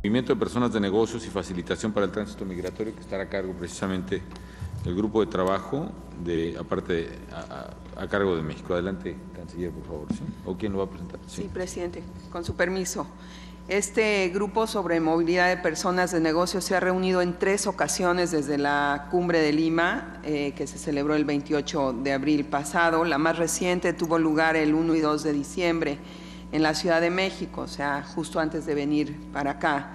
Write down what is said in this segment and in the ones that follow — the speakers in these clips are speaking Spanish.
Movimiento de personas de negocios y facilitación para el tránsito migratorio, que estará a cargo precisamente el grupo de trabajo a cargo de México. Adelante, canciller, por favor. ¿Sí? ¿O quién lo va a presentar? Sí, presidente, con su permiso. Este grupo sobre movilidad de personas de negocios se ha reunido en 3 ocasiones desde la Cumbre de Lima, que se celebró el 28 de abril pasado. La más reciente tuvo lugar el 1 y 2 de diciembre en la Ciudad de México, o sea, justo antes de venir para acá.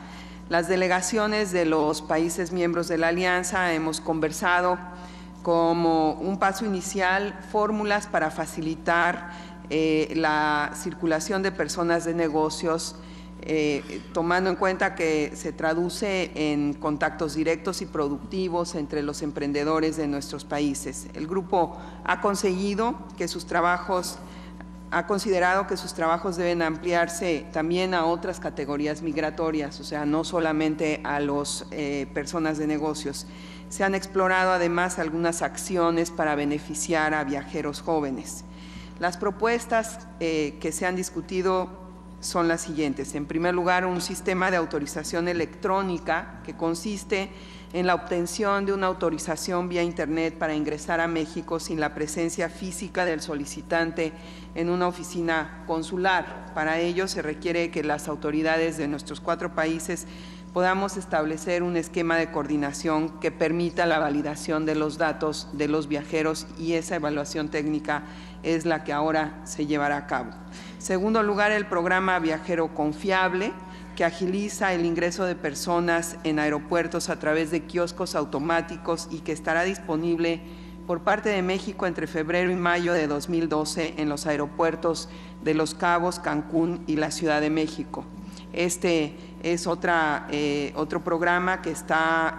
Las delegaciones de los países miembros de la Alianza hemos conversado como un paso inicial fórmulas para facilitar la circulación de personas de negocios, tomando en cuenta que se traduce en contactos directos y productivos entre los emprendedores de nuestros países. El grupo ha considerado que sus trabajos deben ampliarse también a otras categorías migratorias, o sea, no solamente a las personas de negocios. Se han explorado además algunas acciones para beneficiar a viajeros jóvenes. Las propuestas que se han discutido son las siguientes. En primer lugar, un sistema de autorización electrónica que consiste en la obtención de una autorización vía Internet para ingresar a México sin la presencia física del solicitante en una oficina consular. Para ello se requiere que las autoridades de nuestros 4 países podamos establecer un esquema de coordinación que permita la validación de los datos de los viajeros, y esa evaluación técnica es la que ahora se llevará a cabo. En segundo lugar, el programa Viajero Confiable, que agiliza el ingreso de personas en aeropuertos a través de kioscos automáticos y que estará disponible por parte de México entre febrero y mayo de 2012 en los aeropuertos de Los Cabos, Cancún y la Ciudad de México. Este es otro programa que está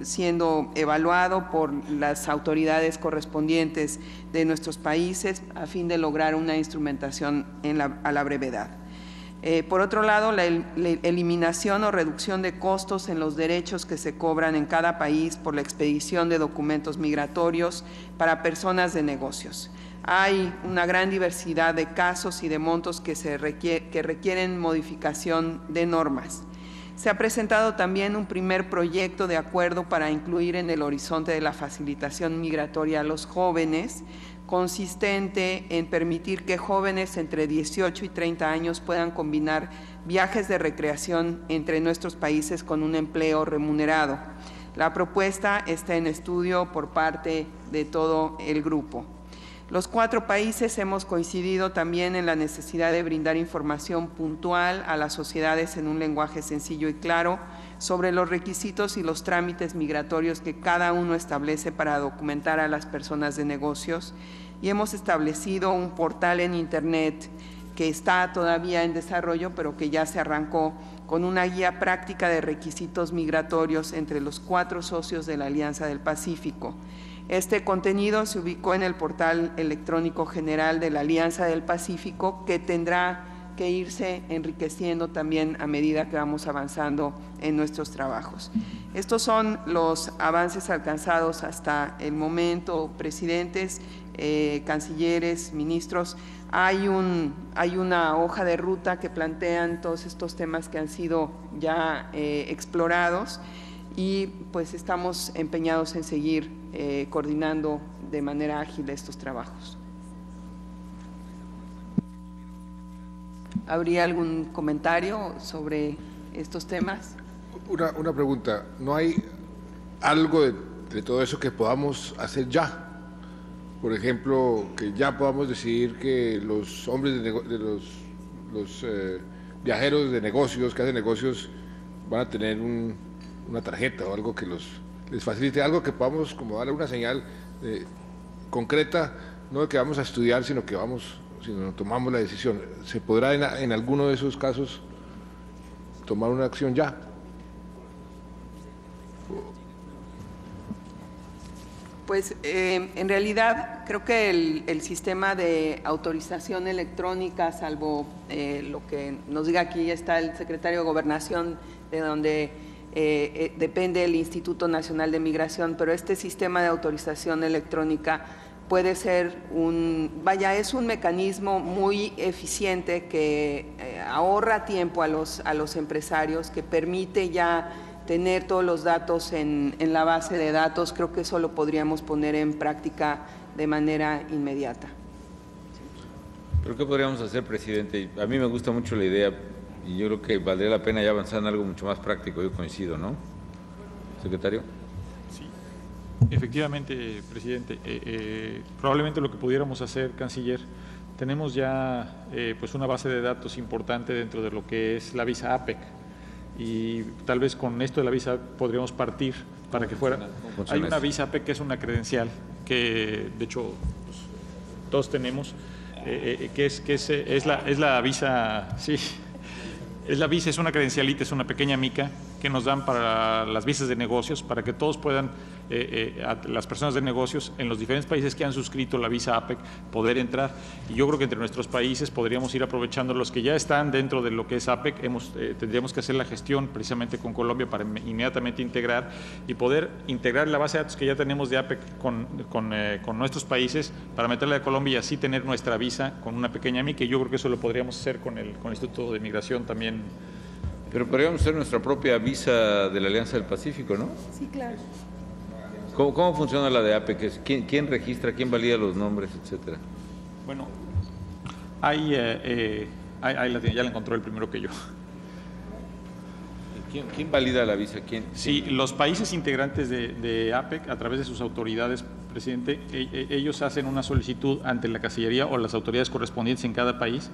siendo evaluado por las autoridades correspondientes de nuestros países a fin de lograr una instrumentación a la brevedad. Por otro lado, la eliminación o reducción de costos en los derechos que se cobran en cada país por la expedición de documentos migratorios para personas de negocios. Hay una gran diversidad de casos y de montos que requieren modificación de normas. Se ha presentado también un primer proyecto de acuerdo para incluir en el horizonte de la facilitación migratoria a los jóvenes, consistente en permitir que jóvenes entre 18 y 30 años puedan combinar viajes de recreación entre nuestros países con un empleo remunerado. La propuesta está en estudio por parte de todo el grupo. Los 4 países hemos coincidido también en la necesidad de brindar información puntual a las sociedades en un lenguaje sencillo y claro sobre los requisitos y los trámites migratorios que cada uno establece para documentar a las personas de negocios, y hemos establecido un portal en Internet que está todavía en desarrollo, pero que ya se arrancó con una guía práctica de requisitos migratorios entre los 4 socios de la Alianza del Pacífico. Este contenido se ubicó en el portal electrónico general de la Alianza del Pacífico, que tendrá que irse enriqueciendo también a medida que vamos avanzando en nuestros trabajos. Estos son los avances alcanzados hasta el momento, presidentes, cancilleres, ministros. Hay una hoja de ruta que plantean todos estos temas que han sido ya explorados, y pues estamos empeñados en seguir coordinando de manera ágil estos trabajos. ¿Habría algún comentario sobre estos temas? Una pregunta. ¿No hay algo de todo eso que podamos hacer ya? Por ejemplo, que ya podamos decidir que los hombres los viajeros de negocios, que hacen negocios, van a tener una tarjeta o algo que les facilite, algo que podamos como darle una señal concreta, no de que vamos a estudiar, sino tomamos la decisión. ¿Se podrá en alguno de esos casos tomar una acción ya? Pues en realidad creo que el sistema de autorización electrónica, salvo lo que nos diga aquí está el secretario de Gobernación, de donde depende el Instituto Nacional de Migración, pero este sistema de autorización electrónica puede ser es un mecanismo muy eficiente que ahorra tiempo a los empresarios, que permite ya tener todos los datos en la base de datos. Creo que eso lo podríamos poner en práctica de manera inmediata. ¿Pero qué podríamos hacer, presidente? A mí me gusta mucho la idea y yo creo que valdría la pena ya avanzar en algo mucho más práctico, yo coincido, ¿no? Secretario. Sí, efectivamente, presidente. Probablemente lo que pudiéramos hacer, canciller, tenemos ya pues una base de datos importante dentro de lo que es la visa APEC, y tal vez con esto de la visa podríamos partir para que fuera. Hay una visa APEC que es una credencial que, de hecho, pues, todos tenemos, que es la visa, sí. Es la visa, es una credencialita, es una pequeña mica que nos dan para las visas de negocios, para que todos puedan, las personas de negocios en los diferentes países que han suscrito la visa APEC, poder entrar. Y yo creo que entre nuestros países podríamos ir aprovechando los que ya están dentro de lo que es APEC. Tendríamos que hacer la gestión precisamente con Colombia para inmediatamente integrar y poder integrar la base de datos que ya tenemos de APEC con nuestros países para meterla de Colombia y así tener nuestra visa con una pequeña mica. Y yo creo que eso lo podríamos hacer con el Instituto de Migración también. Pero podríamos hacer nuestra propia visa de la Alianza del Pacífico, ¿no? Sí, claro. ¿Cómo funciona la de APEC? ¿Quién registra, quién valida los nombres, etcétera? Bueno, ya la encontró el primero que yo. ¿Quién valida la visa? Sí, los países integrantes de APEC, a través de sus autoridades, presidente, ellos hacen una solicitud ante la Cancillería o las autoridades correspondientes en cada país,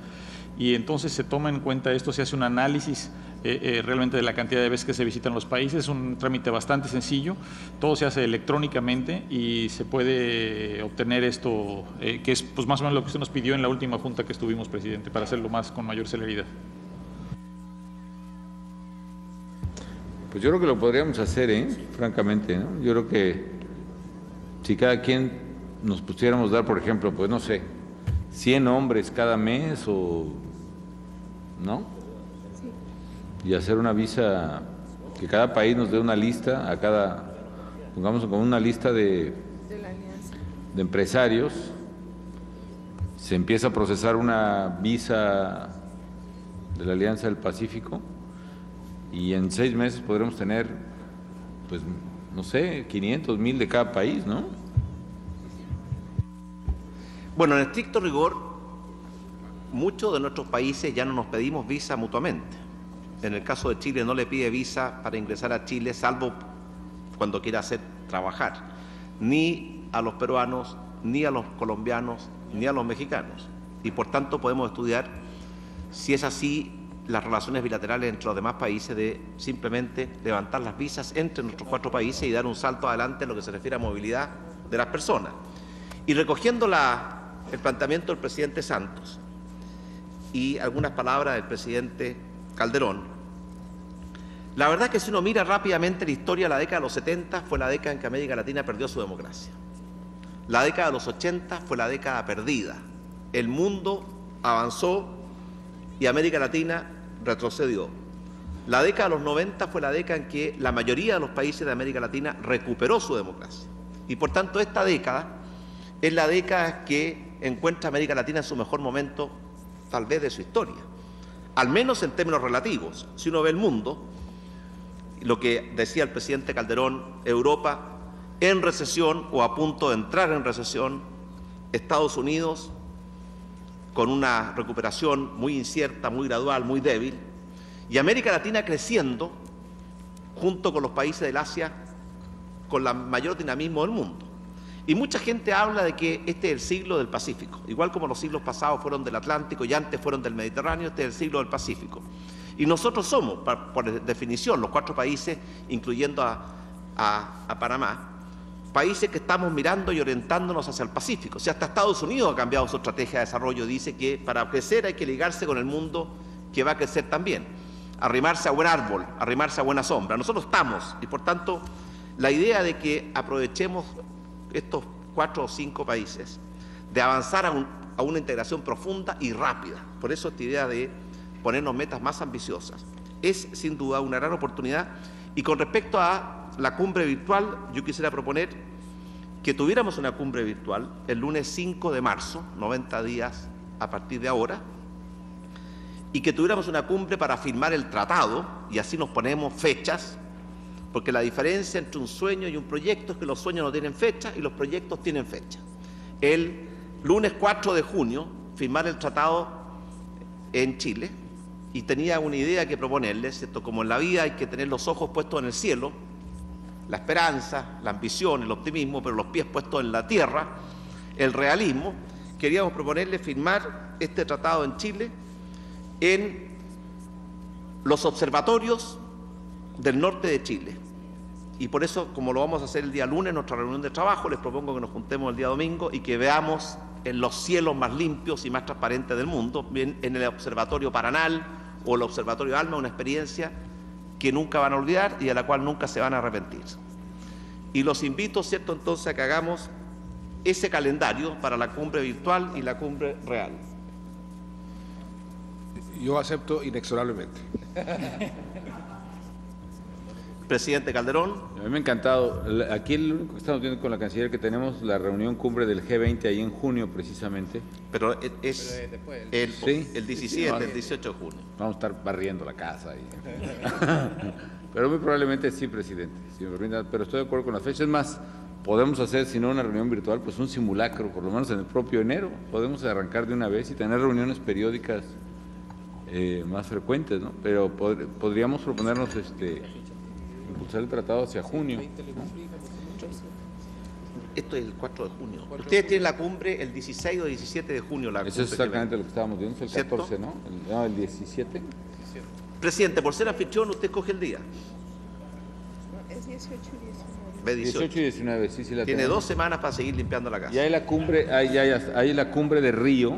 y entonces se toma en cuenta esto, se hace un análisis realmente de la cantidad de veces que se visitan los países. Es un trámite bastante sencillo, todo se hace electrónicamente y se puede obtener esto, que es pues más o menos lo que usted nos pidió en la última junta que estuvimos, presidente, para hacerlo con mayor celeridad. Pues yo creo que lo podríamos hacer, francamente, ¿no? Yo creo que si cada quien nos pusiéramos dar, por ejemplo, pues no sé, 100 hombres cada mes ¿no? Sí. Y hacer una visa, que cada país nos dé una lista, pongamos como una lista de empresarios, se empieza a procesar una visa de la Alianza del Pacífico y en 6 meses podremos tener, pues, no sé, 500, 1000 de cada país, ¿no? Bueno, en estricto rigor, muchos de nuestros países ya no nos pedimos visa mutuamente. En el caso de Chile no le pide visa para ingresar a Chile, salvo cuando quiera trabajar, ni a los peruanos, ni a los colombianos, ni a los mexicanos. Y por tanto podemos estudiar, si es así, las relaciones bilaterales entre los demás países, de simplemente levantar las visas entre nuestros 4 países y dar un salto adelante en lo que se refiere a movilidad de las personas. Y recogiendo el planteamiento del presidente Santos y algunas palabras del presidente Calderón, la verdad es que si uno mira rápidamente la historia, la década de los 70 fue la década en que América Latina perdió su democracia. La década de los 80 fue la década perdida. El mundo avanzó y América Latina retrocedió. La década de los 90 fue la década en que la mayoría de los países de América Latina recuperó su democracia. Y por tanto esta década es la década que encuentra América Latina en su mejor momento, tal vez, de su historia. Al menos en términos relativos. Si uno ve el mundo, lo que decía el presidente Calderón, Europa en recesión o a punto de entrar en recesión, Estados Unidos con una recuperación muy incierta, muy gradual, muy débil, y América Latina creciendo junto con los países del Asia con el mayor dinamismo del mundo. Y mucha gente habla de que este es el siglo del Pacífico, igual como los siglos pasados fueron del Atlántico y antes fueron del Mediterráneo, este es el siglo del Pacífico. Y nosotros somos, por definición, los 4 países, incluyendo a Panamá, países que estamos mirando y orientándonos hacia el Pacífico. O sea, hasta Estados Unidos ha cambiado su estrategia de desarrollo, dice que para crecer hay que ligarse con el mundo que va a crecer también, arrimarse a buen árbol, arrimarse a buena sombra. Nosotros estamos, y por tanto, la idea de que aprovechemos estos 4 o 5 países de avanzar a una integración profunda y rápida, por eso esta idea de ponernos metas más ambiciosas, es sin duda una gran oportunidad. Y con respecto a la cumbre virtual, yo quisiera proponer que tuviéramos una cumbre virtual el lunes 5 de marzo, 90 días a partir de ahora, y que tuviéramos una cumbre para firmar el tratado, y así nos ponemos fechas, porque la diferencia entre un sueño y un proyecto es que los sueños no tienen fecha y los proyectos tienen fecha. El lunes 4 de junio, firmar el tratado en Chile, y tenía una idea que proponerles, ¿cierto? Como en la vida hay que tener los ojos puestos en el cielo, la esperanza, la ambición, el optimismo, pero los pies puestos en la tierra, el realismo. Queríamos proponerles firmar este tratado en Chile en los observatorios del norte de Chile. Y por eso, como lo vamos a hacer el día lunes en nuestra reunión de trabajo, les propongo que nos juntemos el día domingo y que veamos en los cielos más limpios y más transparentes del mundo, bien en el Observatorio Paranal o el Observatorio Alma, una experiencia que nunca van a olvidar y a la cual nunca se van a arrepentir. Y los invito, ¿cierto?, entonces a que hagamos ese calendario para la cumbre virtual y la cumbre real. Yo acepto inexorablemente. Presidente Calderón. A mí me ha encantado. Aquí el único que estamos viendo con la canciller que tenemos la reunión cumbre del G20 ahí en junio precisamente. Pero es el 17, el 18 de junio. Vamos a estar barriendo la casa ahí. Pero muy probablemente sí, presidente. Si me permite, pero estoy de acuerdo con las fechas. Es más, podemos hacer, si no una reunión virtual, pues un simulacro, por lo menos en el propio enero. Podemos arrancar de una vez y tener reuniones periódicas más frecuentes, ¿no? Pero podríamos proponernos impulsar el tratado hacia junio, ¿no? Esto es el 4 de junio. Ustedes tienen la cumbre el 16 o 17 de junio. Eso es exactamente lo que estábamos viendo, el 14, ¿no? El 17. Presidente, por ser anfitrión, usted escoge el día. Es 18 y 19. Ve 18. 18 y 19, sí, la Tiene tenemos. 2 semanas para seguir limpiando la casa. Y hay la cumbre, hay la cumbre de Río.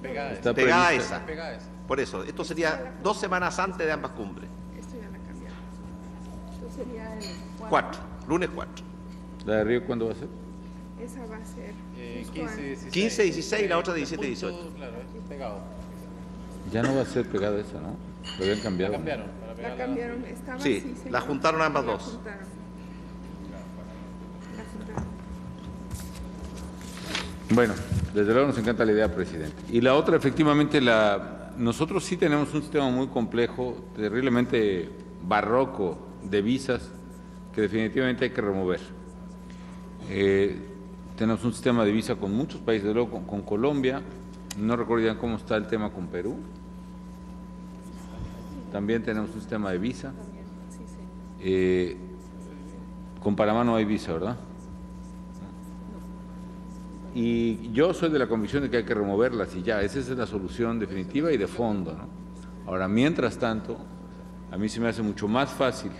Está Pegada a prevista. esa. Por eso, esto sería 2 semanas antes de ambas cumbres. Esto ya la cambiaron. Esto sería el 4, lunes 4. ¿La de Río cuándo va a ser? Esa va a ser 15, 16 y la otra 17, 18. Claro, pegado. Ya no va a ser pegada esa, ¿no? Lo habían cambiado. La cambiaron. La cambiaron, estaba Sí, así, la señor. juntaron ambas La dos. juntaron. La juntaron. Bueno, desde luego nos encanta la idea, presidente. Y la otra, efectivamente, nosotros sí tenemos un sistema muy complejo, terriblemente barroco de visas, que definitivamente hay que remover. Tenemos un sistema de visa con muchos países, desde luego con Colombia, no recuerdo ya cómo está el tema con Perú. También tenemos un sistema de visa. Con Panamá no hay visa, ¿verdad? Y yo soy de la convicción de que hay que removerlas y ya, esa es la solución definitiva y de fondo, ¿no? Ahora, mientras tanto, a mí se me hace mucho más fácil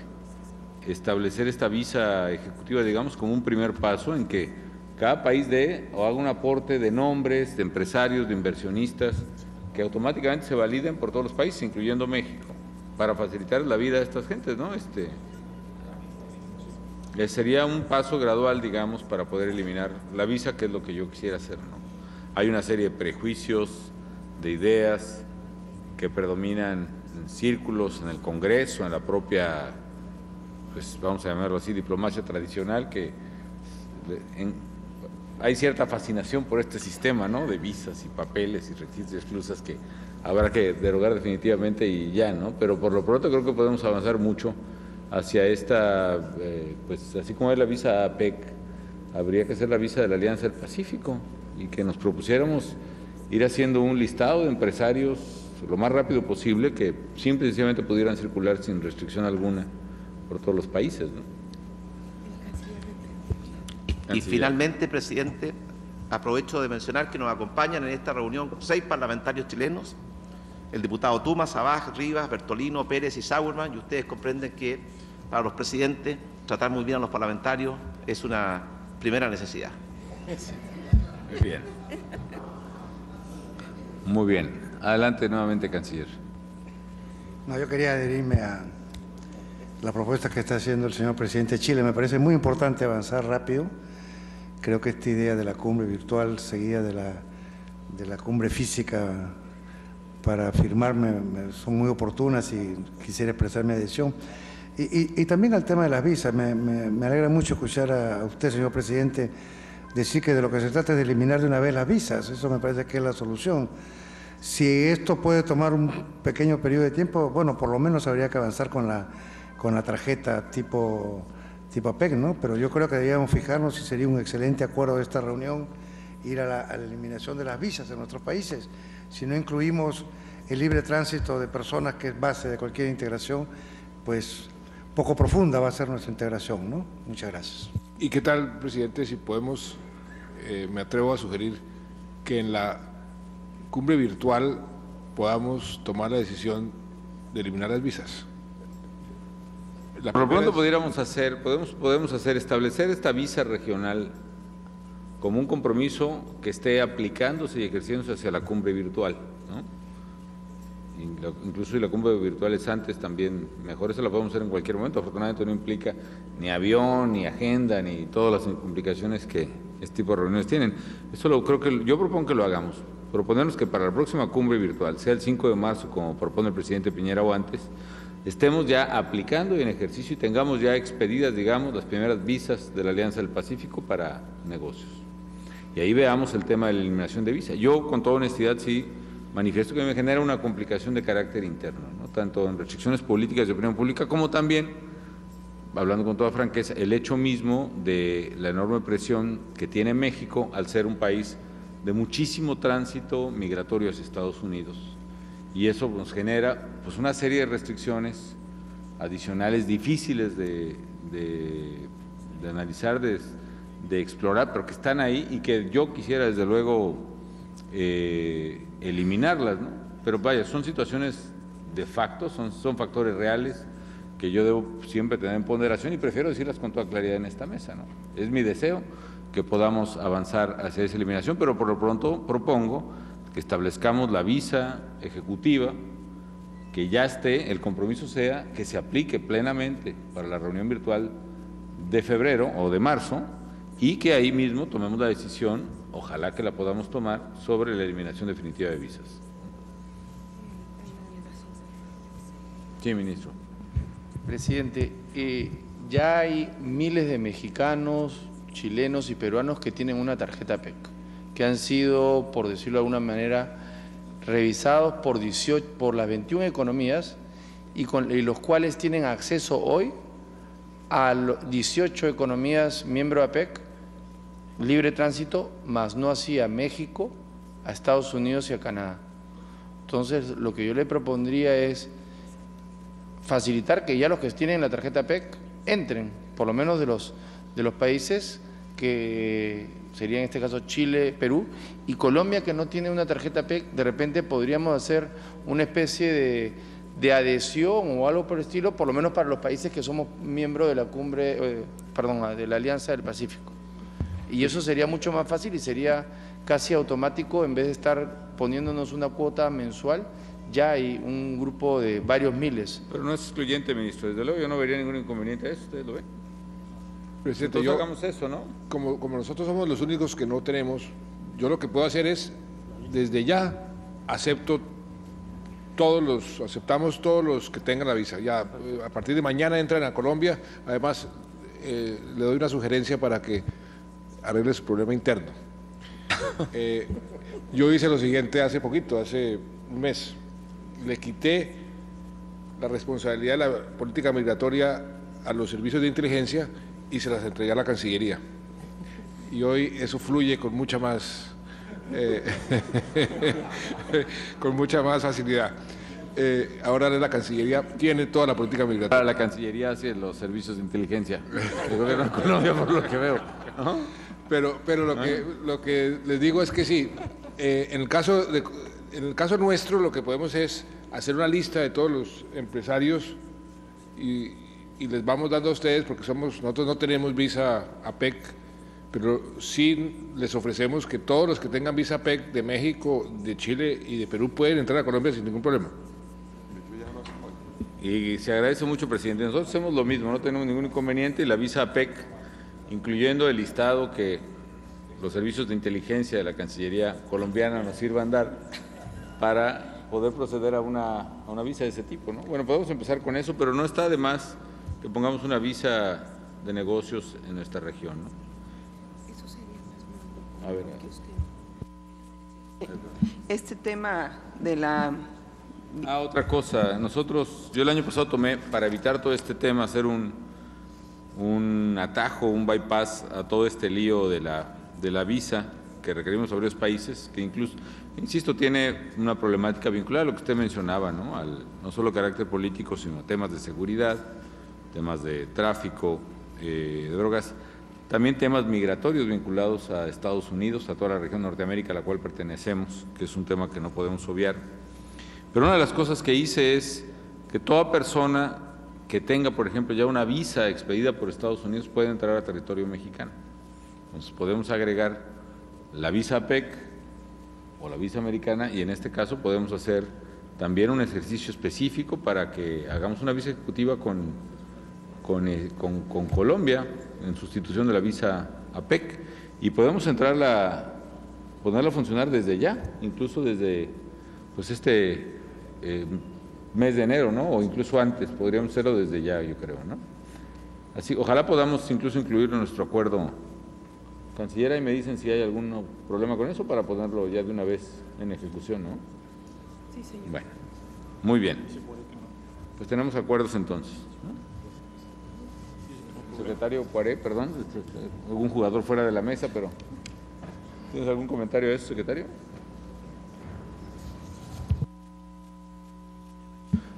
establecer esta visa ejecutiva, digamos, como un primer paso en que cada país dé o haga un aporte de nombres, de empresarios, de inversionistas, que automáticamente se validen por todos los países, incluyendo México, para facilitar la vida de estas gentes, ¿no? Sería un paso gradual, digamos, para poder eliminar la visa, que es lo que yo quisiera hacer, ¿no? Hay una serie de prejuicios, de ideas que predominan en círculos, en el Congreso, en la propia, pues vamos a llamarlo así, diplomacia tradicional, que hay cierta fascinación por este sistema, ¿no? De visas y papeles y requisitos y exclusas que habrá que derogar definitivamente y ya, ¿no? Pero por lo pronto creo que podemos avanzar mucho hacia esta, pues así como es la visa APEC, habría que hacer la visa de la Alianza del Pacífico y que nos propusiéramos ir haciendo un listado de empresarios lo más rápido posible que simple y sencillamente pudieran circular sin restricción alguna por todos los países, ¿no? Y finalmente, presidente, aprovecho de mencionar que nos acompañan en esta reunión 6 parlamentarios chilenos, el diputado Tuma, Sabaj, Rivas, Bertolino, Pérez y Sauerman, y ustedes comprenden que para los presidentes tratar muy bien a los parlamentarios es una primera necesidad. Muy bien. Muy bien. Adelante nuevamente, canciller. No, yo quería adherirme a la propuesta que está haciendo el señor presidente de Chile. Me parece muy importante avanzar rápido. Creo que esta idea de la cumbre virtual seguida de la cumbre física para firmarme son muy oportunas y quisiera expresar mi adhesión. Y también al tema de las visas. Me alegra mucho escuchar a usted, señor presidente, decir que de lo que se trata es de eliminar de una vez las visas. Eso me parece que es la solución. Si esto puede tomar un pequeño periodo de tiempo, bueno, por lo menos habría que avanzar con la tarjeta tipo APEC, ¿no? Pero yo creo que deberíamos fijarnos si sería un excelente acuerdo de esta reunión ir a la eliminación de las visas en nuestros países. Si no incluimos el libre tránsito de personas, que es base de cualquier integración, pues poco profunda va a ser nuestra integración, ¿no? Muchas gracias. ¿Y qué tal, presidente, si podemos, me atrevo a sugerir que en la cumbre virtual podamos tomar la decisión de eliminar las visas? Por lo pronto podemos hacer, establecer esta visa regional como un compromiso que esté aplicándose y ejerciéndose hacia la cumbre virtual, ¿no? Incluso si la cumbre virtual es antes, también mejor. Eso lo podemos hacer en cualquier momento. Afortunadamente no implica ni avión, ni agenda, ni todas las complicaciones que este tipo de reuniones tienen. Eso yo propongo que lo hagamos. Proponernos que para la próxima cumbre virtual, sea el 5 de marzo, como propone el presidente Piñera o antes, estemos ya aplicando y en ejercicio y tengamos ya expedidas, digamos, las primeras visas de la Alianza del Pacífico para negocios. Y ahí veamos el tema de la eliminación de visa. Yo, con toda honestidad, sí manifiesto que me genera una complicación de carácter interno, ¿no? Tanto en restricciones políticas de opinión pública como también, hablando con toda franqueza, el hecho mismo de la enorme presión que tiene México al ser un país de muchísimo tránsito migratorio hacia Estados Unidos. Y eso nos genera pues una serie de restricciones adicionales difíciles de analizar, de explorar, pero que están ahí y que yo quisiera desde luego eliminarlas, ¿no? Pero vaya, son situaciones de facto, son factores reales que yo debo siempre tener en ponderación y prefiero decirlas con toda claridad en esta mesa, ¿no? Es mi deseo que podamos avanzar hacia esa eliminación, pero por lo pronto propongo que establezcamos la visa ejecutiva, que ya esté, el compromiso sea que se aplique plenamente para la reunión virtual de febrero o de marzo y que ahí mismo tomemos la decisión, ojalá que la podamos tomar, sobre la eliminación definitiva de visas. Sí, ministro. Presidente, ya hay miles de mexicanos, chilenos y peruanos que tienen una tarjeta APEC, que han sido, por decirlo de alguna manera, revisados por las 21 economías y los cuales tienen acceso hoy a 18 economías miembro de APEC, libre tránsito, más no así a México, a Estados Unidos y a Canadá. Entonces, lo que yo le propondría es facilitar que ya los que tienen la tarjeta APEC entren, por lo menos de los países que sería en este caso Chile, Perú y Colombia, que no tiene una tarjeta APEC. De repente podríamos hacer una especie de adhesión o algo por el estilo, por lo menos para los países que somos miembros de la cumbre, de la Alianza del Pacífico. Y eso sería mucho más fácil y sería casi automático, en vez de estar poniéndonos una cuota mensual, ya hay un grupo de varios miles. Pero no es excluyente, ministro. Desde luego yo no vería ningún inconveniente a eso, ustedes lo ven. Presidente, entonces hagamos eso, ¿no? Como nosotros somos los únicos que no tenemos, yo lo que puedo hacer es, desde ya, aceptamos todos los que tengan la visa. Ya a partir de mañana entran a Colombia. Además, le doy una sugerencia para que arregle su problema interno. Yo hice lo siguiente hace poquito, hace un mes. Le quité la responsabilidad de la política migratoria a los servicios de inteligencia y se las entregué a la Cancillería. Y hoy eso fluye con mucha más facilidad. Ahora la Cancillería tiene toda la política migratoria. Para la Cancillería hace los servicios de inteligencia del gobierno de Colombia, por lo que veo, ¿no? Pero lo que les digo es que sí, en el caso nuestro lo que podemos es hacer una lista de todos los empresarios y les vamos dando a ustedes, porque nosotros no tenemos visa APEC, pero sí les ofrecemos que todos los que tengan visa APEC de México, de Chile y de Perú pueden entrar a Colombia sin ningún problema. Y se agradece mucho, presidente. Nosotros hacemos lo mismo, no tenemos ningún inconveniente, y la visa APEC, incluyendo el listado que los servicios de inteligencia de la Cancillería colombiana nos sirvan dar para poder proceder a una visa de ese tipo, ¿no? Bueno, podemos empezar con eso, pero no está de más que pongamos una visa de negocios en nuestra región, ¿no? Eso sería más A ver. este tema de la... Otra cosa, yo el año pasado tomé, para evitar todo este tema, hacer un atajo, un bypass a todo este lío de la visa que requerimos a varios países, que incluso, insisto, tiene una problemática vinculada a lo que usted mencionaba, ¿no? No solo carácter político, sino temas de seguridad, temas de tráfico, de drogas, también temas migratorios vinculados a Estados Unidos, a toda la región de Norteamérica a la cual pertenecemos, que es un tema que no podemos obviar. Pero una de las cosas que hice es que toda persona que tenga, por ejemplo, ya una visa expedida por Estados Unidos puede entrar a territorio mexicano. Entonces podemos agregar la visa APEC o la visa americana, y en este caso podemos hacer también un ejercicio específico para que hagamos una visa ejecutiva con Colombia en sustitución de la visa APEC, y podemos ponerla a funcionar desde ya, incluso desde pues mes de enero, ¿no? O incluso antes, podríamos hacerlo desde ya, yo creo, ¿no? Así, ojalá podamos incluso incluirlo en nuestro acuerdo, canciller, y me dicen si hay algún problema con eso para ponerlo ya de una vez en ejecución, ¿no? Sí, señor. Bueno, muy bien. Pues tenemos acuerdos entonces, ¿no? Secretario Poiré, perdón, algún jugador fuera de la mesa, pero ¿tienes algún comentario de eso, secretario?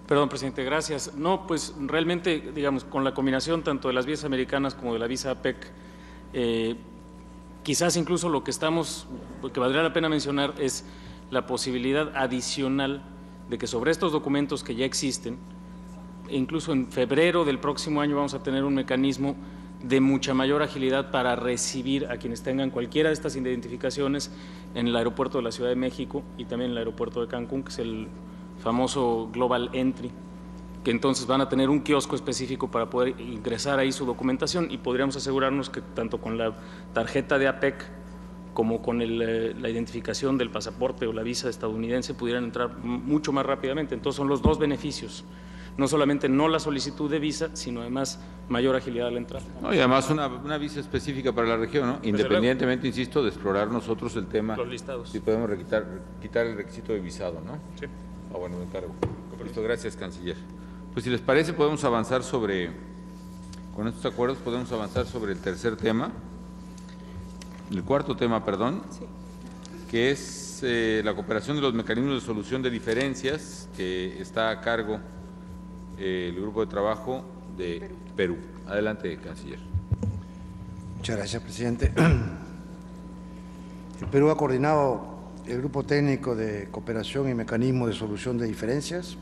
Perdón, presidente, gracias. No, pues realmente, digamos, con la combinación tanto de las visas americanas como de la visa APEC, quizás incluso lo que valdría la pena mencionar es la posibilidad adicional de que sobre estos documentos que ya existen, incluso en febrero del próximo año vamos a tener un mecanismo de mucha mayor agilidad para recibir a quienes tengan cualquiera de estas identificaciones en el aeropuerto de la Ciudad de México y también en el aeropuerto de Cancún, que es el famoso Global Entry, que entonces van a tener un kiosco específico para poder ingresar ahí su documentación, y podríamos asegurarnos que tanto con la tarjeta de APEC como con la identificación del pasaporte o la visa estadounidense pudieran entrar mucho más rápidamente. Entonces son los dos beneficios, no solamente no la solicitud de visa, sino además mayor agilidad a la entrada. No, y además una visa específica para la región, ¿no? Independientemente, insisto, de explorar nosotros el tema, los listados. Si podemos quitar el requisito de visado, ¿no? Sí. Bueno, me encargo. Listo, gracias, canciller. Pues si les parece, podemos avanzar con estos acuerdos podemos avanzar sobre el cuarto tema, perdón, Sí. que es la cooperación de los mecanismos de solución de diferencias, que está a cargo el grupo de trabajo de Perú. Adelante, canciller. Muchas gracias, presidente. El Perú ha coordinado el Grupo Técnico de Cooperación y Mecanismos de Solución de Diferencias,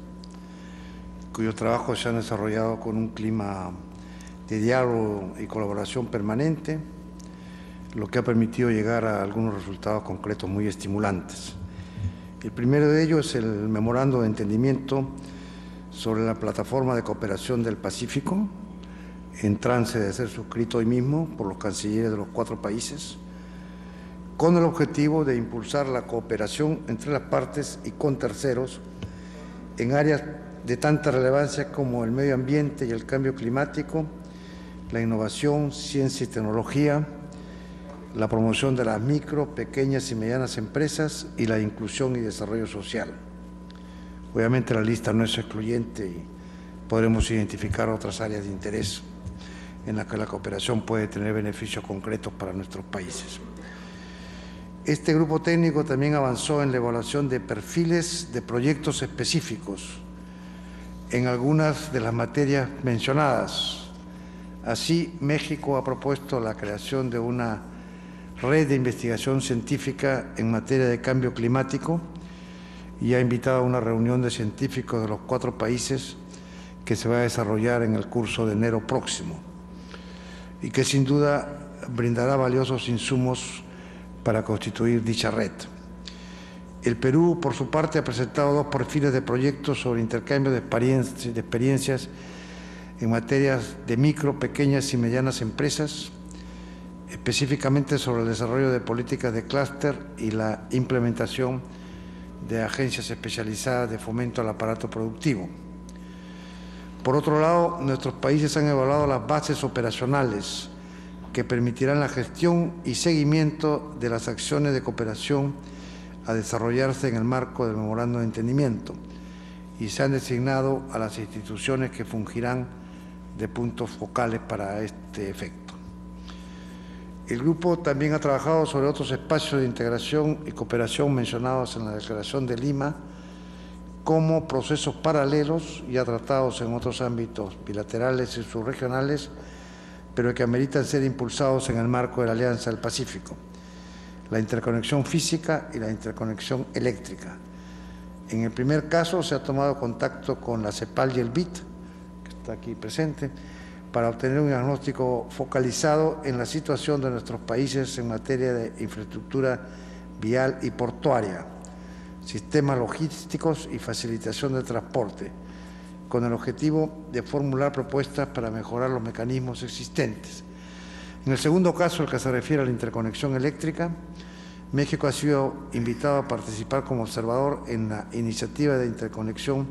cuyos trabajos se han desarrollado con un clima de diálogo y colaboración permanente, lo que ha permitido llegar a algunos resultados concretos muy estimulantes. El primero de ellos es el Memorando de Entendimiento sobre la Plataforma de Cooperación del Pacífico, en trance de ser suscrito hoy mismo por los cancilleres de los 4 países, con el objetivo de impulsar la cooperación entre las partes y con terceros en áreas de tanta relevancia como el medio ambiente y el cambio climático, la innovación, ciencia y tecnología, la promoción de las micro, pequeñas y medianas empresas y la inclusión y desarrollo social. Obviamente la lista no es excluyente y podremos identificar otras áreas de interés en las que la cooperación puede tener beneficios concretos para nuestros países. Este grupo técnico también avanzó en la evaluación de perfiles de proyectos específicos en algunas de las materias mencionadas. Así, México ha propuesto la creación de una red de investigación científica en materia de cambio climático y ha invitado a una reunión de científicos de los 4 países que se va a desarrollar en el curso de enero próximo y que sin duda brindará valiosos insumos para constituir dicha red. El Perú, por su parte, ha presentado 2 perfiles de proyectos sobre intercambio de experiencias en materias de micro, pequeñas y medianas empresas, específicamente sobre el desarrollo de políticas de clúster y la implementación de agencias especializadas de fomento al aparato productivo. Por otro lado, nuestros países han evaluado las bases operacionales que permitirán la gestión y seguimiento de las acciones de cooperación a desarrollarse en el marco del Memorando de Entendimiento y se han designado a las instituciones que fungirán de puntos focales para este efecto. El grupo también ha trabajado sobre otros espacios de integración y cooperación mencionados en la Declaración de Lima como procesos paralelos ya tratados en otros ámbitos bilaterales y subregionales, pero que ameritan ser impulsados en el marco de la Alianza del Pacífico: la interconexión física y la interconexión eléctrica. En el primer caso se ha tomado contacto con la CEPAL y el BIT, que está aquí presente, para obtener un diagnóstico focalizado en la situación de nuestros países en materia de infraestructura vial y portuaria, sistemas logísticos y facilitación del transporte, con el objetivo de formular propuestas para mejorar los mecanismos existentes. En el segundo caso, el que se refiere a la interconexión eléctrica, México ha sido invitado a participar como observador en la iniciativa de interconexión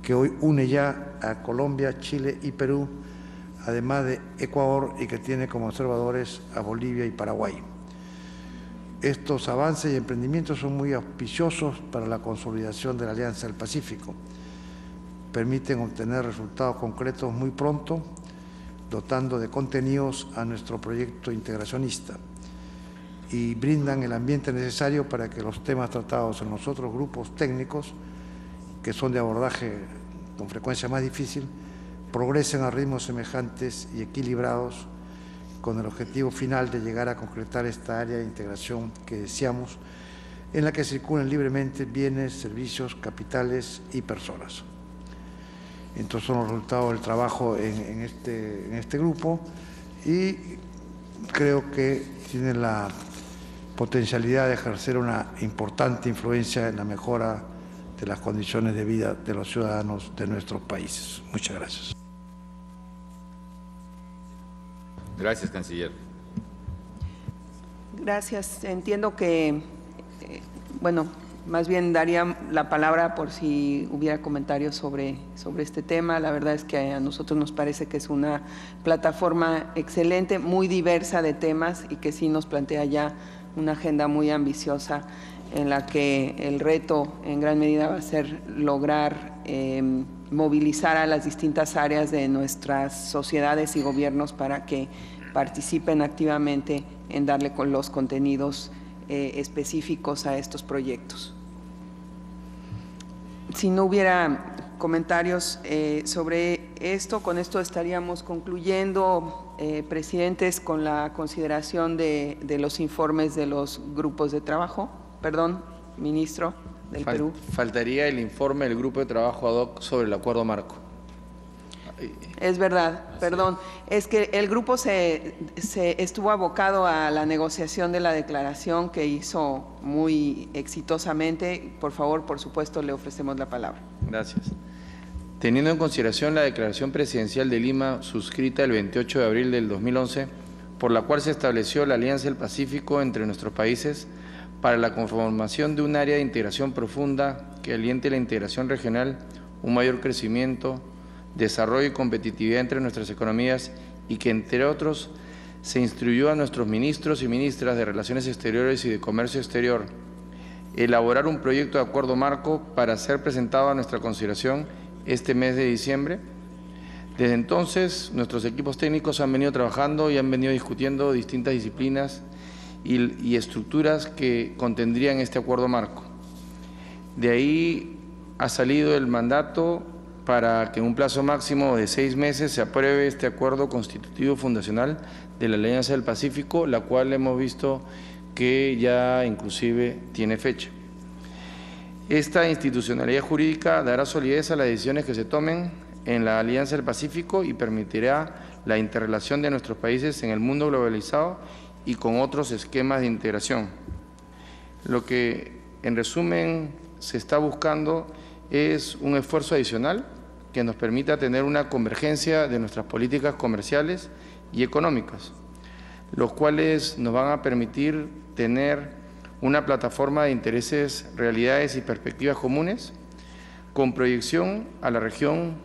que hoy une ya a Colombia, Chile y Perú, además de Ecuador, y que tiene como observadores a Bolivia y Paraguay. Estos avances y emprendimientos son muy auspiciosos para la consolidación de la Alianza del Pacífico. Permiten obtener resultados concretos muy pronto, dotando de contenidos a nuestro proyecto integracionista, y brindan el ambiente necesario para que los temas tratados en los otros grupos técnicos, que son de abordaje con frecuencia más difícil, progresen a ritmos semejantes y equilibrados, con el objetivo final de llegar a concretar esta área de integración que deseamos, en la que circulen libremente bienes, servicios, capitales y personas. Estos son los resultados del trabajo en este grupo, y creo que tiene la potencialidad de ejercer una importante influencia en la mejora de las condiciones de vida de los ciudadanos de nuestros países. Muchas gracias. Gracias, canciller. Gracias. Entiendo que, bueno, más bien daría la palabra por si hubiera comentarios sobre este tema. La verdad es que a nosotros nos parece que es una plataforma excelente, muy diversa de temas, y que sí nos plantea ya una agenda muy ambiciosa en la que el reto en gran medida va a ser lograr movilizar a las distintas áreas de nuestras sociedades y gobiernos para que participen activamente en darle con los contenidos específicos a estos proyectos. Si no hubiera comentarios sobre esto, con esto estaríamos concluyendo, presidentes, con la consideración de los informes de los grupos de trabajo. Perdón, ministro del Perú. Faltaría el informe del grupo de trabajo ad hoc sobre el acuerdo marco. Es verdad, perdón. Es que el grupo se estuvo abocado a la negociación de la declaración que hizo muy exitosamente. Por favor, por supuesto, le ofrecemos la palabra. Gracias. Teniendo en consideración la declaración presidencial de Lima, suscrita el 28 de abril del 2011, por la cual se estableció la Alianza del Pacífico entre nuestros países para la conformación de un área de integración profunda que aliente la integración regional, un mayor crecimiento, desarrollo y competitividad entre nuestras economías, y que, entre otros, se instruyó a nuestros ministros y ministras de Relaciones Exteriores y de Comercio Exterior elaborar un proyecto de acuerdo marco para ser presentado a nuestra consideración este mes de diciembre. Desde entonces, nuestros equipos técnicos han venido trabajando y han venido discutiendo distintas disciplinas y estructuras que contendrían este acuerdo marco. De ahí ha salido el mandato para que en un plazo máximo de 6 meses se apruebe este acuerdo constitutivo fundacional de la Alianza del Pacífico, la cual hemos visto que ya inclusive tiene fecha. Esta institucionalidad jurídica dará solidez a las decisiones que se tomen en la Alianza del Pacífico y permitirá la interrelación de nuestros países en el mundo globalizado y con otros esquemas de integración. Lo que, en resumen, se está buscando es un esfuerzo adicional que nos permita tener una convergencia de nuestras políticas comerciales y económicas, los cuales nos van a permitir tener una plataforma de intereses, realidades y perspectivas comunes con proyección a la región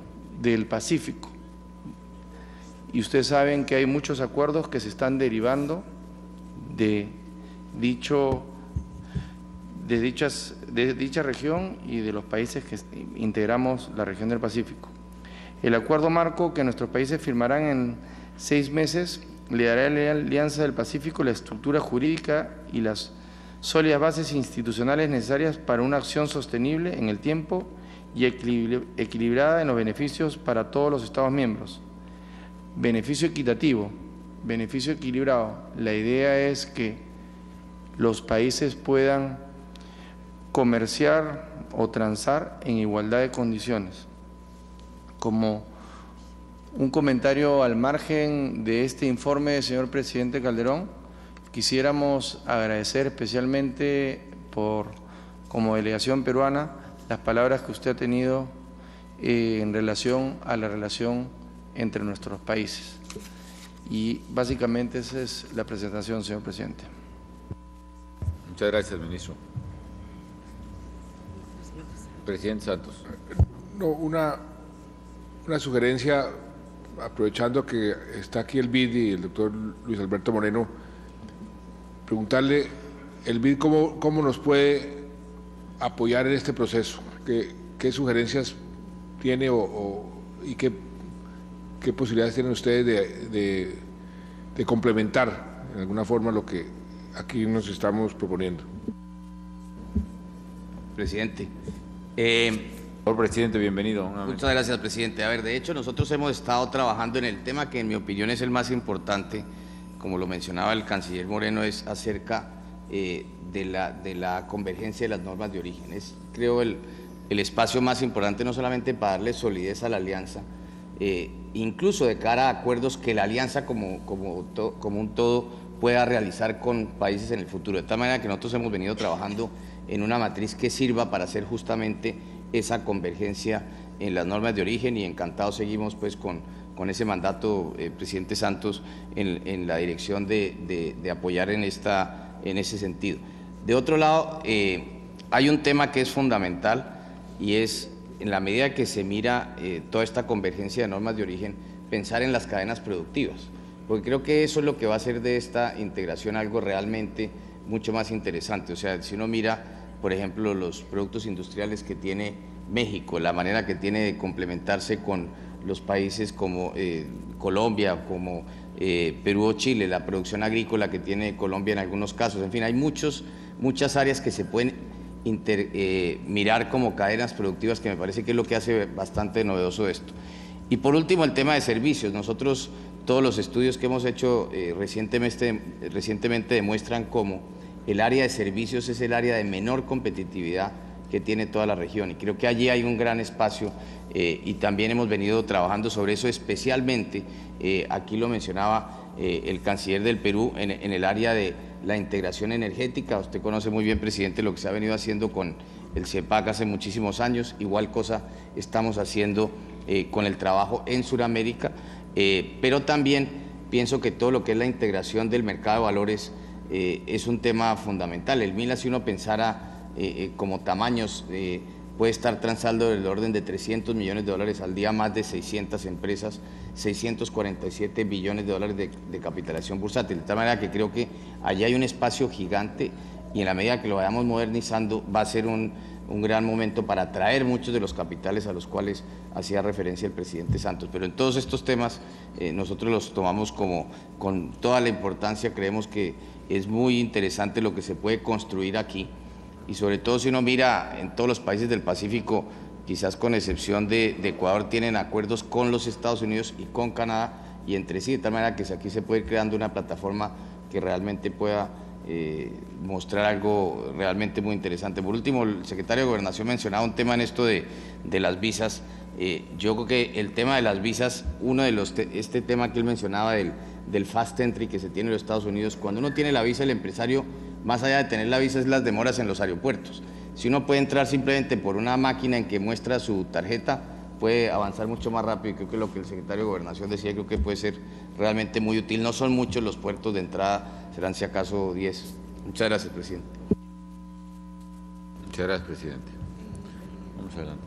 del Pacífico. Y ustedes saben que hay muchos acuerdos que se están derivando de dicha región y de los países que integramos la región del Pacífico. El acuerdo marco que nuestros países firmarán en 6 meses le dará a la Alianza del Pacífico la estructura jurídica y las sólidas bases institucionales necesarias para una acción sostenible en el tiempo y equilibrada en los beneficios para todos los Estados miembros. Beneficio equitativo, beneficio equilibrado. La idea es que los países puedan comerciar o transar en igualdad de condiciones. Como un comentario al margen de este informe, señor presidente Calderón, quisiéramos agradecer especialmente como delegación peruana, las palabras que usted ha tenido en relación a la relación entre nuestros países. Y básicamente esa es la presentación, señor presidente. Muchas gracias, ministro. Presidente Santos. No, una sugerencia, aprovechando que está aquí el BID y el doctor Luis Alberto Moreno, preguntarle, el BID cómo nos puede apoyar en este proceso, qué sugerencias tiene y qué posibilidades tienen ustedes de complementar en alguna forma lo que aquí nos estamos proponiendo. Presidente. Señor presidente, bienvenido. Muchas gracias, presidente. A ver, de hecho, nosotros hemos estado trabajando en el tema que en mi opinión es el más importante, como lo mencionaba el canciller Moreno, es acerca de la convergencia de las normas de origen. Es, creo, el espacio más importante no solamente para darle solidez a la alianza, incluso de cara a acuerdos que la alianza como un todo pueda realizar con países en el futuro. De tal manera que nosotros hemos venido trabajando en una matriz que sirva para hacer justamente esa convergencia en las normas de origen, y encantados seguimos pues con ese mandato, presidente Santos, en la dirección de apoyar en ese sentido. De otro lado, hay un tema que es fundamental, y es, en la medida que se mira toda esta convergencia de normas de origen, pensar en las cadenas productivas, porque creo que eso es lo que va a hacer de esta integración algo realmente mucho más interesante. O sea, si uno mira, por ejemplo, los productos industriales que tiene México, la manera que tiene de complementarse con los países como Colombia, como Perú o Chile, la producción agrícola que tiene Colombia en algunos casos, en fin, hay muchas áreas que se pueden mirar como cadenas productivas, que me parece que es lo que hace bastante novedoso esto. Y por último, el tema de servicios. Nosotros, todos los estudios que hemos hecho recientemente demuestran cómo el área de servicios es el área de menor competitividad que tiene toda la región, y creo que allí hay un gran espacio, y también hemos venido trabajando sobre eso, especialmente, aquí lo mencionaba el canciller del Perú, en el área de la integración energética. Usted conoce muy bien, presidente, lo que se ha venido haciendo con el CEPAC hace muchísimos años, igual cosa estamos haciendo con el trabajo en Sudamérica, pero también pienso que todo lo que es la integración del mercado de valores es un tema fundamental. El MILA, si uno pensara como tamaños, puede estar transando del orden de $300 millones al día, más de 600 empresas, 647 billones de dólares de capitalización bursátil. De tal manera que creo que allí hay un espacio gigante, y en la medida que lo vayamos modernizando va a ser un gran momento para atraer muchos de los capitales a los cuales hacía referencia el presidente Santos. Pero en todos estos temas nosotros los tomamos con toda la importancia. Creemos que es muy interesante lo que se puede construir aquí, y sobre todo si uno mira en todos los países del Pacífico, quizás con excepción de Ecuador, tienen acuerdos con los Estados Unidos y con Canadá y entre sí, de tal manera que aquí se puede ir creando una plataforma que realmente pueda mostrar algo realmente muy interesante. Por último, el secretario de Gobernación mencionaba un tema en esto de las visas. Yo creo que el tema de las visas, uno de este tema que él mencionaba del fast entry que se tiene en los Estados Unidos, cuando uno tiene la visa, el empresario, más allá de tener la visa, es las demoras en los aeropuertos. Si uno puede entrar simplemente por una máquina en que muestra su tarjeta, puede avanzar mucho más rápido, y creo que lo que el secretario de Gobernación decía, creo que puede ser realmente muy útil. No son muchos los puertos de entrada, serán si acaso 10. Muchas gracias, presidente. Muchas gracias, presidente. Vamos adelante.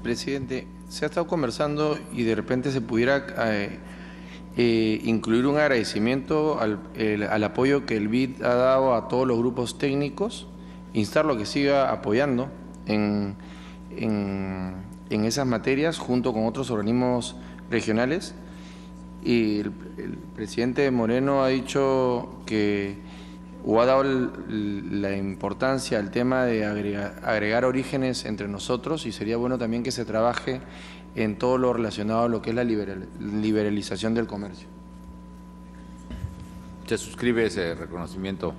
Presidente, se ha estado conversando y de repente se pudiera incluir un agradecimiento al apoyo que el BID ha dado a todos los grupos técnicos, instarlo a que siga apoyando en esas materias junto con otros organismos regionales. Y el presidente Moreno ha dicho que o ha dado la importancia al tema de agregar orígenes entre nosotros, y sería bueno también que se trabaje en todo lo relacionado a lo que es la liberalización del comercio. ¿Se suscribe ese reconocimiento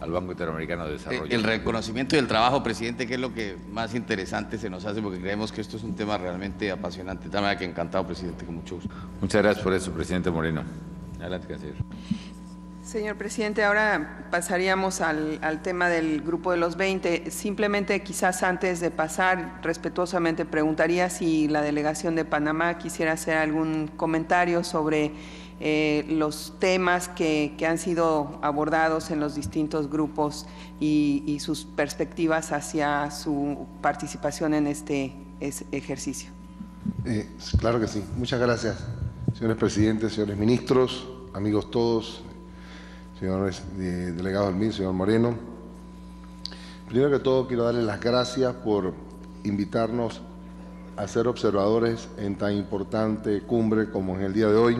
al Banco Interamericano de Desarrollo? El reconocimiento y el trabajo, presidente, que es lo que más interesante se nos hace, porque creemos que esto es un tema realmente apasionante. De tal manera que encantado, presidente, con mucho gusto. Muchas gracias por eso, presidente Moreno. Adelante, canciller. Señor presidente, ahora pasaríamos al tema del Grupo de los 20. Simplemente, quizás antes de pasar, respetuosamente preguntaría si la delegación de Panamá quisiera hacer algún comentario sobre los temas que han sido abordados en los distintos grupos y sus perspectivas hacia su participación en este ejercicio. Claro que sí. Muchas gracias, señores presidentes, señores ministros, amigos todos, señores delegados del MIN, señor Moreno. Primero que todo, quiero darles las gracias por invitarnos a ser observadores en tan importante cumbre como en el día de hoy,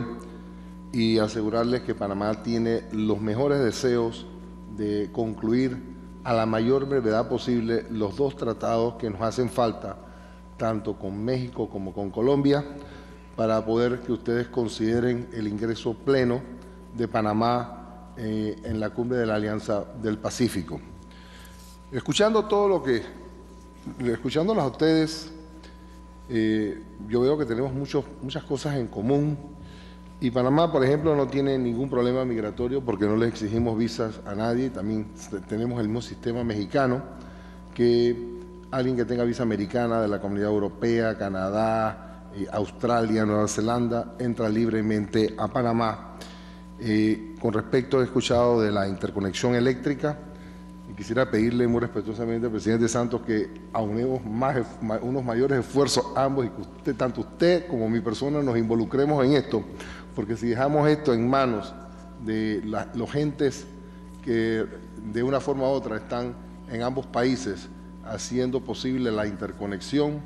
y asegurarles que Panamá tiene los mejores deseos de concluir a la mayor brevedad posible los dos tratados que nos hacen falta, tanto con México como con Colombia, para poder que ustedes consideren el ingreso pleno de Panamá en la cumbre de la Alianza del Pacífico. Escuchándolos a ustedes, yo veo que tenemos muchas cosas en común. Y Panamá, por ejemplo, no tiene ningún problema migratorio porque no le exigimos visas a nadie. También tenemos el mismo sistema mexicano, que alguien que tenga visa americana de la Comunidad Europea, Canadá, Australia, Nueva Zelanda, entra libremente a Panamá. Con respecto, he escuchado de la interconexión eléctrica y quisiera pedirle muy respetuosamente al presidente Santos que aunemos unos mayores esfuerzos ambos, y que tanto usted como mi persona nos involucremos en esto, porque si dejamos esto en manos de los entes que de una forma u otra están en ambos países haciendo posible la interconexión,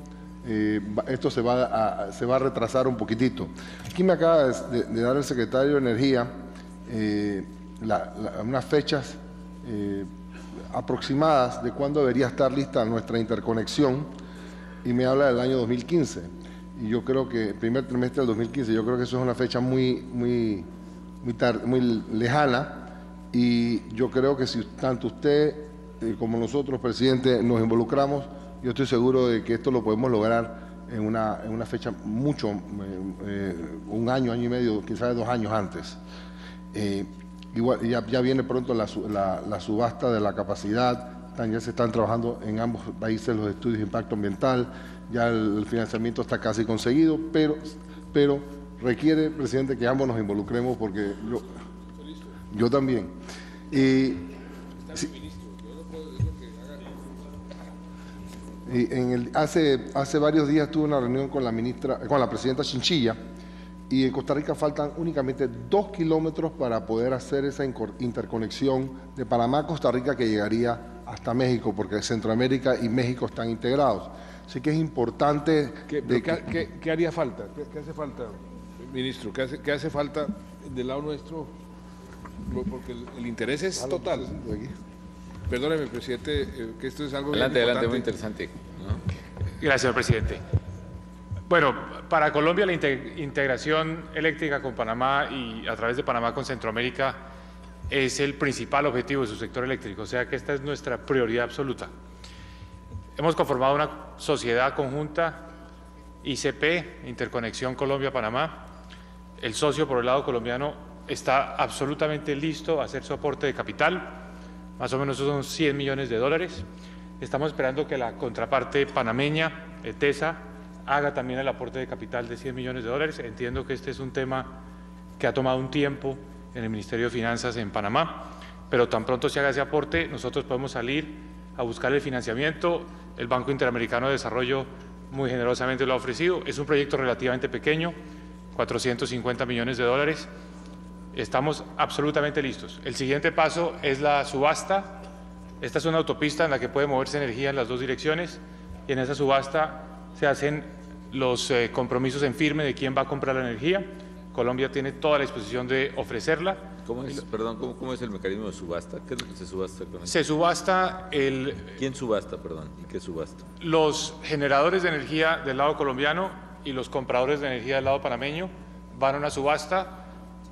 esto se va a retrasar un poquitito. Aquí me acaba de dar el secretario de Energía unas fechas aproximadas de cuándo debería estar lista nuestra interconexión, y me habla del año 2015. Y yo creo que el primer trimestre del 2015, yo creo que eso es una fecha muy lejana, y yo creo que si tanto usted como nosotros, presidente, nos involucramos, yo estoy seguro de que esto lo podemos lograr en una fecha un año y medio, quizás 2 años antes. Igual, ya viene pronto la subasta de la capacidad, ya se están trabajando en ambos países los estudios de impacto ambiental, ya el financiamiento está casi conseguido, pero requiere, presidente, que ambos nos involucremos, porque yo también. Hace varios días tuve una reunión con la presidenta Chinchilla, y en Costa Rica faltan únicamente 2 kilómetros para poder hacer esa interconexión de Panamá a Costa Rica, que llegaría hasta México, porque Centroamérica y México están integrados. Así que es importante... ¿Qué haría falta? ¿Qué hace falta, ministro? ¿Qué hace falta del lado nuestro? Porque el interés es total. Perdóneme, presidente, que esto es algo... Adelante, muy interesante, ¿no? Gracias, señor presidente. Bueno, para Colombia la integración eléctrica con Panamá y a través de Panamá con Centroamérica es el principal objetivo de su sector eléctrico, o sea que esta es nuestra prioridad absoluta. Hemos conformado una sociedad conjunta, ICP, Interconexión Colombia-Panamá. El socio por el lado colombiano está absolutamente listo a hacer su aporte de capital, más o menos son 100 millones de dólares. Estamos esperando que la contraparte panameña, ETESA, haga también el aporte de capital de 100 millones de dólares. Entiendo que este es un tema que ha tomado un tiempo en el Ministerio de Finanzas en Panamá, pero tan pronto se haga ese aporte, nosotros podemos salir a buscar el financiamiento. El Banco Interamericano de Desarrollo muy generosamente lo ha ofrecido. Es un proyecto relativamente pequeño, 450 millones de dólares. Estamos absolutamente listos. El siguiente paso es la subasta. Esta es una autopista en la que puede moverse energía en las dos direcciones y en esa subasta se hacen los compromisos en firme de quién va a comprar la energía. Colombia tiene toda la disposición de ofrecerla. ¿Cómo es el mecanismo de subasta? ¿Qué es lo que se subasta con eso? Se subasta el... ¿Quién subasta, perdón? ¿Y qué subasta? Los generadores de energía del lado colombiano y los compradores de energía del lado panameño van a una subasta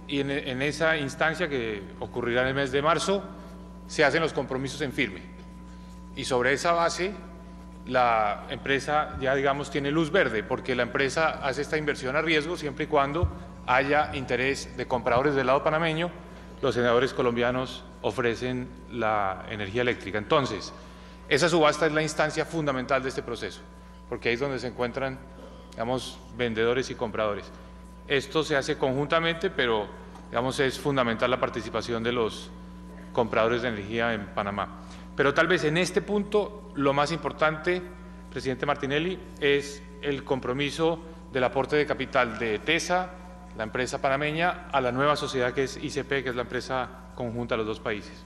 y en esa instancia, que ocurrirá en el mes de marzo, se hacen los compromisos en firme. Y sobre esa base, la empresa ya, digamos, tiene luz verde, porque la empresa hace esta inversión a riesgo siempre y cuando haya interés de compradores del lado panameño. Los generadores colombianos ofrecen la energía eléctrica. Entonces, esa subasta es la instancia fundamental de este proceso, porque ahí es donde se encuentran, digamos, vendedores y compradores. Esto se hace conjuntamente, pero, digamos, es fundamental la participación de los compradores de energía en Panamá. Pero tal vez en este punto lo más importante, presidente Martinelli, es el compromiso del aporte de capital de TESA, la empresa panameña, a la nueva sociedad que es ICP, que es la empresa conjunta de los dos países.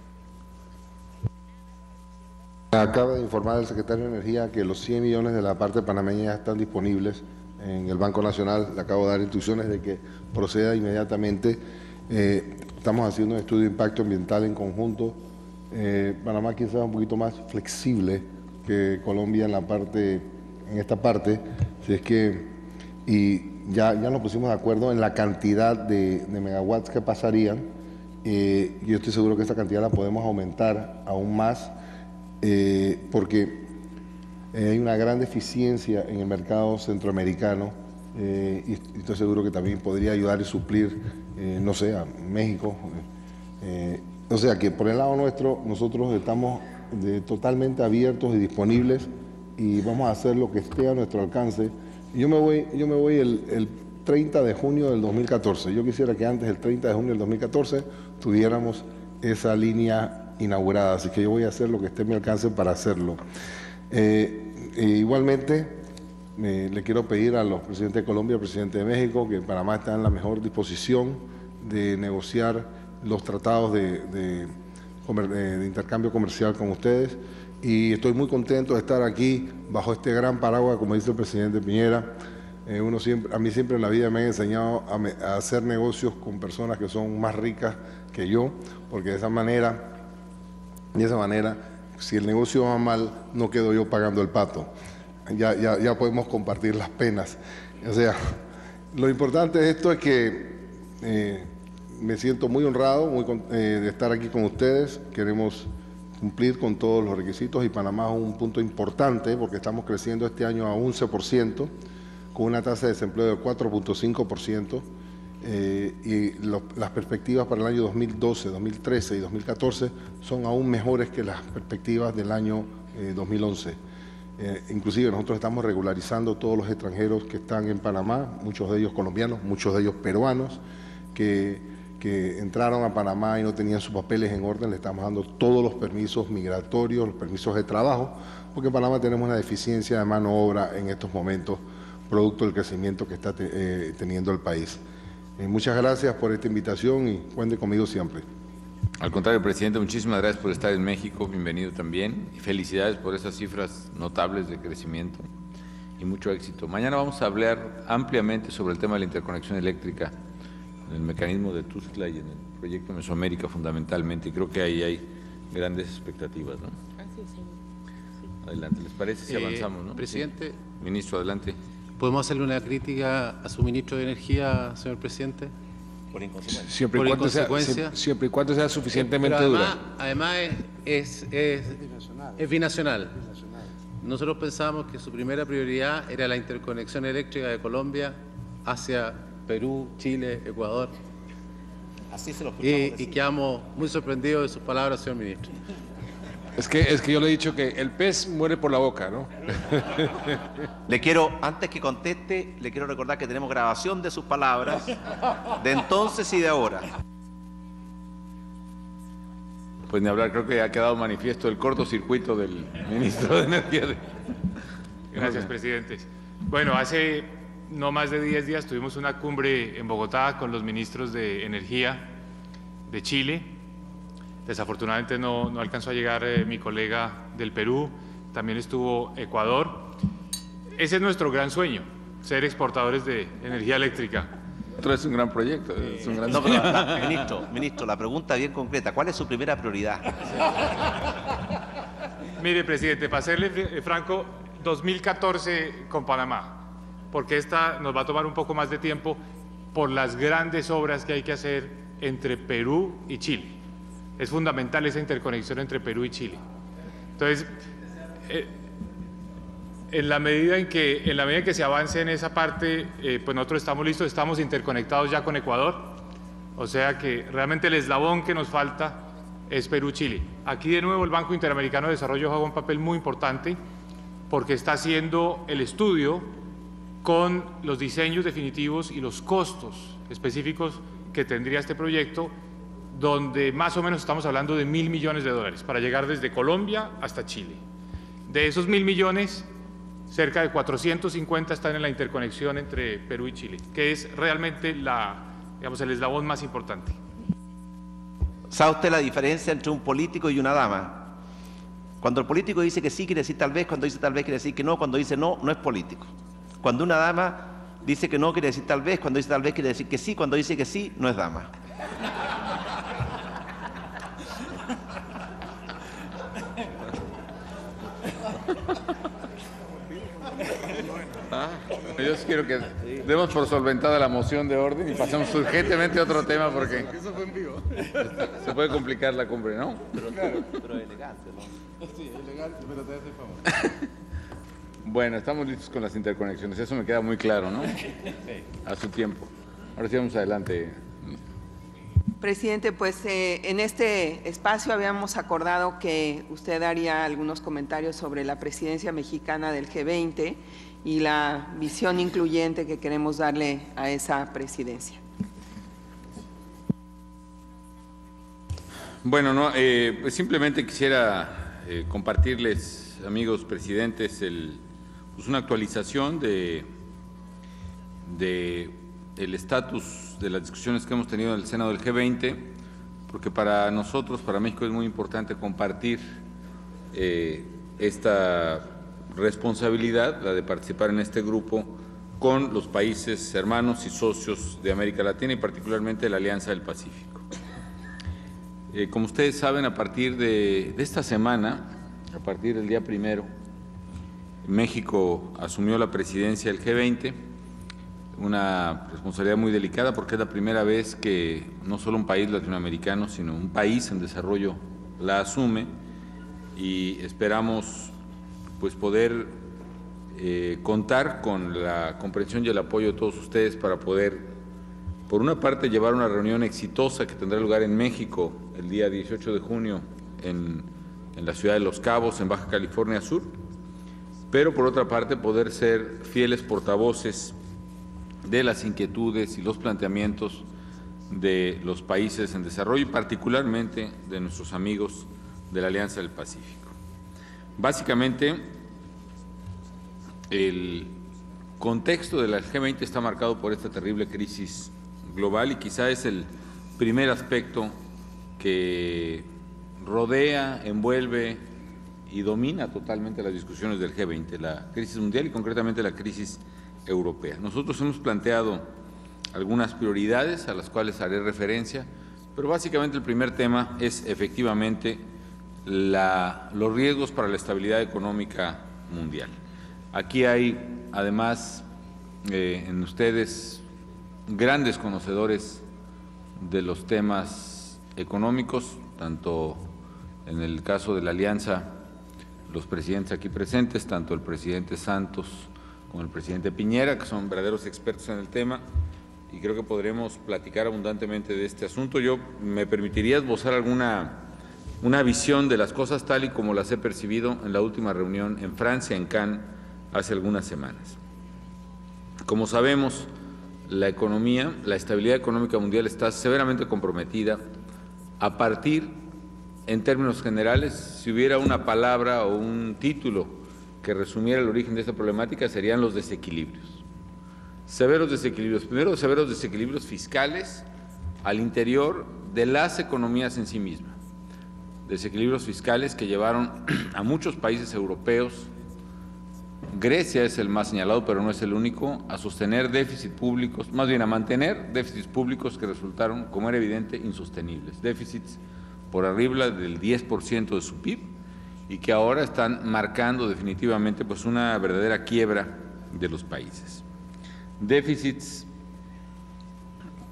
Acaba de informar el secretario de Energía que los 100 millones de la parte panameña ya están disponibles en el Banco Nacional. Le acabo de dar instrucciones de que proceda inmediatamente. Estamos haciendo un estudio de impacto ambiental en conjunto. Panamá quizás un poquito más flexible que Colombia en esta parte, si es que, y ya nos pusimos de acuerdo en la cantidad de megawatts que pasarían. Yo estoy seguro que esta cantidad la podemos aumentar aún más, porque hay una gran deficiencia en el mercado centroamericano, y estoy seguro que también podría ayudar y suplir, no sé, a México. O sea que por el lado nuestro nosotros estamos totalmente abiertos y disponibles y vamos a hacer lo que esté a nuestro alcance. Yo me voy el 30 de junio del 2014. Yo quisiera que antes del 30 de junio del 2014 tuviéramos esa línea inaugurada, así que yo voy a hacer lo que esté a mi alcance para hacerlo. Igualmente, le quiero pedir a los presidentes de Colombia y al presidente de México que Panamá está en la mejor disposición de negociar los tratados de intercambio comercial con ustedes, y estoy muy contento de estar aquí bajo este gran paraguas, como dice el presidente Piñera. A mí siempre en la vida me han enseñado a hacer negocios con personas que son más ricas que yo, porque de esa manera, si el negocio va mal, no quedo yo pagando el pato. Ya podemos compartir las penas. O sea, lo importante de esto es que me siento muy honrado de estar aquí con ustedes. Queremos cumplir con todos los requisitos y Panamá es un punto importante porque estamos creciendo este año a 11%, con una tasa de desempleo de 4.5%, y las perspectivas para el año 2012, 2013 y 2014 son aún mejores que las perspectivas del año 2011. Inclusive nosotros estamos regularizando todos los extranjeros que están en Panamá, muchos de ellos colombianos, muchos de ellos peruanos, que entraron a Panamá y no tenían sus papeles en orden. Le estamos dando todos los permisos migratorios, los permisos de trabajo, porque en Panamá tenemos una deficiencia de mano de obra en estos momentos, producto del crecimiento que está teniendo el país. Muchas gracias por esta invitación y cuente conmigo siempre. Al contrario, presidente, muchísimas gracias por estar en México, bienvenido también, y felicidades por esas cifras notables de crecimiento y mucho éxito. Mañana vamos a hablar ampliamente sobre el tema de la interconexión eléctrica, en el mecanismo de Tuxtla y en el proyecto Mesoamérica fundamentalmente, y creo que ahí hay grandes expectativas, ¿no? Así es, señor. Sí. Adelante, ¿les parece si avanzamos, no? Presidente. Sí. Ministro, adelante. ¿Podemos hacerle una crítica a su ministro de Energía, señor presidente? Por inconsecuencia. Siempre y cuando sea suficientemente dura. Además es binacional. Nosotros pensamos que su primera prioridad era la interconexión eléctrica de Colombia hacia Perú, Chile, Ecuador. Así se lo escuchamos. Y quedamos muy sorprendidos de sus palabras, señor ministro. Es que yo le he dicho que el pez muere por la boca, ¿no? Antes que conteste, le quiero recordar que tenemos grabación de sus palabras, de entonces y de ahora. Pues ni hablar, creo que ha quedado manifiesto el cortocircuito del ministro de Energía. Gracias, presidente. Bueno, hace no más de 10 días tuvimos una cumbre en Bogotá con los ministros de Energía de Chile. Desafortunadamente no alcanzó a llegar mi colega del Perú, también estuvo Ecuador. Ese es nuestro gran sueño, ser exportadores de energía eléctrica. Es un gran proyecto. Es un gran... No, pero, ministro, la pregunta bien concreta, ¿cuál es su primera prioridad? Mire, presidente, para serle franco, 2014 con Panamá, porque esta nos va a tomar un poco más de tiempo por las grandes obras que hay que hacer entre Perú y Chile. Es fundamental esa interconexión entre Perú y Chile. Entonces, en la medida en que se avance en esa parte, pues nosotros estamos listos, estamos interconectados ya con Ecuador, o sea que realmente el eslabón que nos falta es Perú-Chile. Aquí de nuevo el Banco Interamericano de Desarrollo juega un papel muy importante porque está haciendo el estudio con los diseños definitivos y los costos específicos que tendría este proyecto, donde más o menos estamos hablando de $1.000 millones para llegar desde Colombia hasta Chile. De esos 1.000 millones, cerca de 450 están en la interconexión entre Perú y Chile, que es realmente el eslabón más importante. ¿Sabe usted la diferencia entre un político y una dama? Cuando el político dice que sí, quiere decir tal vez, cuando dice tal vez, quiere decir que no, cuando dice no, no es político. Cuando una dama dice que no, quiere decir tal vez, cuando dice tal vez, quiere decir que sí, cuando dice que sí, no es dama. Yo quiero que demos por solventada la moción de orden y pasemos urgentemente a otro tema porque eso fue en vivo. Se puede complicar la cumbre, ¿no? Pero elegante, ¿no? Sí, elegante, pero te hace favor. Bueno, estamos listos con las interconexiones, eso me queda muy claro, ¿no? A su tiempo. Ahora sí vamos adelante. Presidente, pues en este espacio habíamos acordado que usted haría algunos comentarios sobre la presidencia mexicana del G20 y la visión incluyente que queremos darle a esa presidencia. Bueno, no, pues simplemente quisiera compartirles, amigos presidentes, pues una actualización del estatus de las discusiones que hemos tenido en el seno del G20, porque para nosotros, para México, es muy importante compartir esta responsabilidad, la de participar en este grupo, con los países hermanos y socios de América Latina y particularmente de la Alianza del Pacífico. Como ustedes saben, a partir de esta semana, a partir del día 1, México asumió la presidencia del G20, una responsabilidad muy delicada porque es la primera vez que no solo un país latinoamericano, sino un país en desarrollo la asume y esperamos pues poder contar con la comprensión y el apoyo de todos ustedes para poder, por una parte, llevar una reunión exitosa que tendrá lugar en México el día 18 de junio en la ciudad de Los Cabos, en Baja California Sur, pero por otra parte poder ser fieles portavoces de las inquietudes y los planteamientos de los países en desarrollo y particularmente de nuestros amigos de la Alianza del Pacífico. Básicamente, el contexto de la G20 está marcado por esta terrible crisis global y quizá es el primer aspecto que rodea, envuelve y domina totalmente las discusiones del G20, la crisis mundial y concretamente la crisis europea. Nosotros hemos planteado algunas prioridades a las cuales haré referencia, pero básicamente el primer tema es efectivamente los riesgos para la estabilidad económica mundial. Aquí hay además en ustedes grandes conocedores de los temas económicos, tanto en el caso de la Alianza, los presidentes aquí presentes, tanto el presidente Santos como el presidente Piñera, que son verdaderos expertos en el tema, y creo que podremos platicar abundantemente de este asunto. Yo me permitiría esbozar una visión de las cosas tal y como las he percibido en la última reunión en Francia, en Cannes, hace algunas semanas. Como sabemos, la estabilidad económica mundial está severamente comprometida a partir, en términos generales, si hubiera una palabra o un título que resumiera el origen de esta problemática serían los desequilibrios. Severos desequilibrios. Primero, severos desequilibrios fiscales al interior de las economías en sí mismas. Desequilibrios fiscales que llevaron a muchos países europeos, Grecia es el más señalado, pero no es el único, a sostener déficits públicos, más bien a mantener déficits públicos que resultaron, como era evidente, insostenibles. Déficits por arriba del 10% de su PIB y que ahora están marcando definitivamente pues, una verdadera quiebra de los países. Déficits,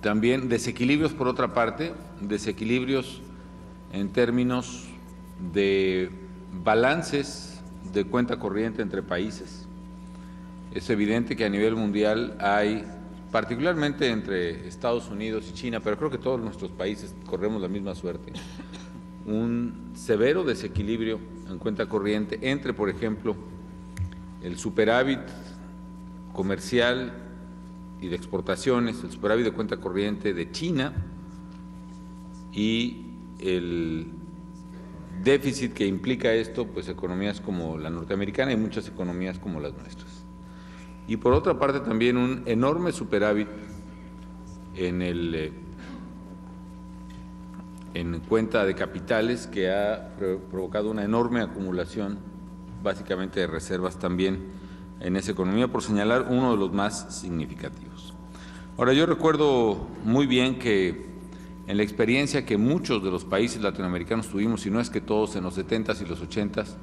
también desequilibrios por otra parte, desequilibrios en términos de balances de cuenta corriente entre países. Es evidente que a nivel mundial hay, particularmente entre Estados Unidos y China, pero creo que todos nuestros países corremos la misma suerte, un severo desequilibrio en cuenta corriente entre, por ejemplo, el superávit comercial y de exportaciones, el superávit de cuenta corriente de China y el déficit que implica esto, pues economías como la norteamericana y muchas economías como las nuestras. Y por otra parte también un enorme superávit en cuenta de capitales que ha provocado una enorme acumulación básicamente de reservas también en esa economía, por señalar uno de los más significativos. Ahora, yo recuerdo muy bien que en la experiencia que muchos de los países latinoamericanos tuvimos, y no es que todos en los 70s y los 80s,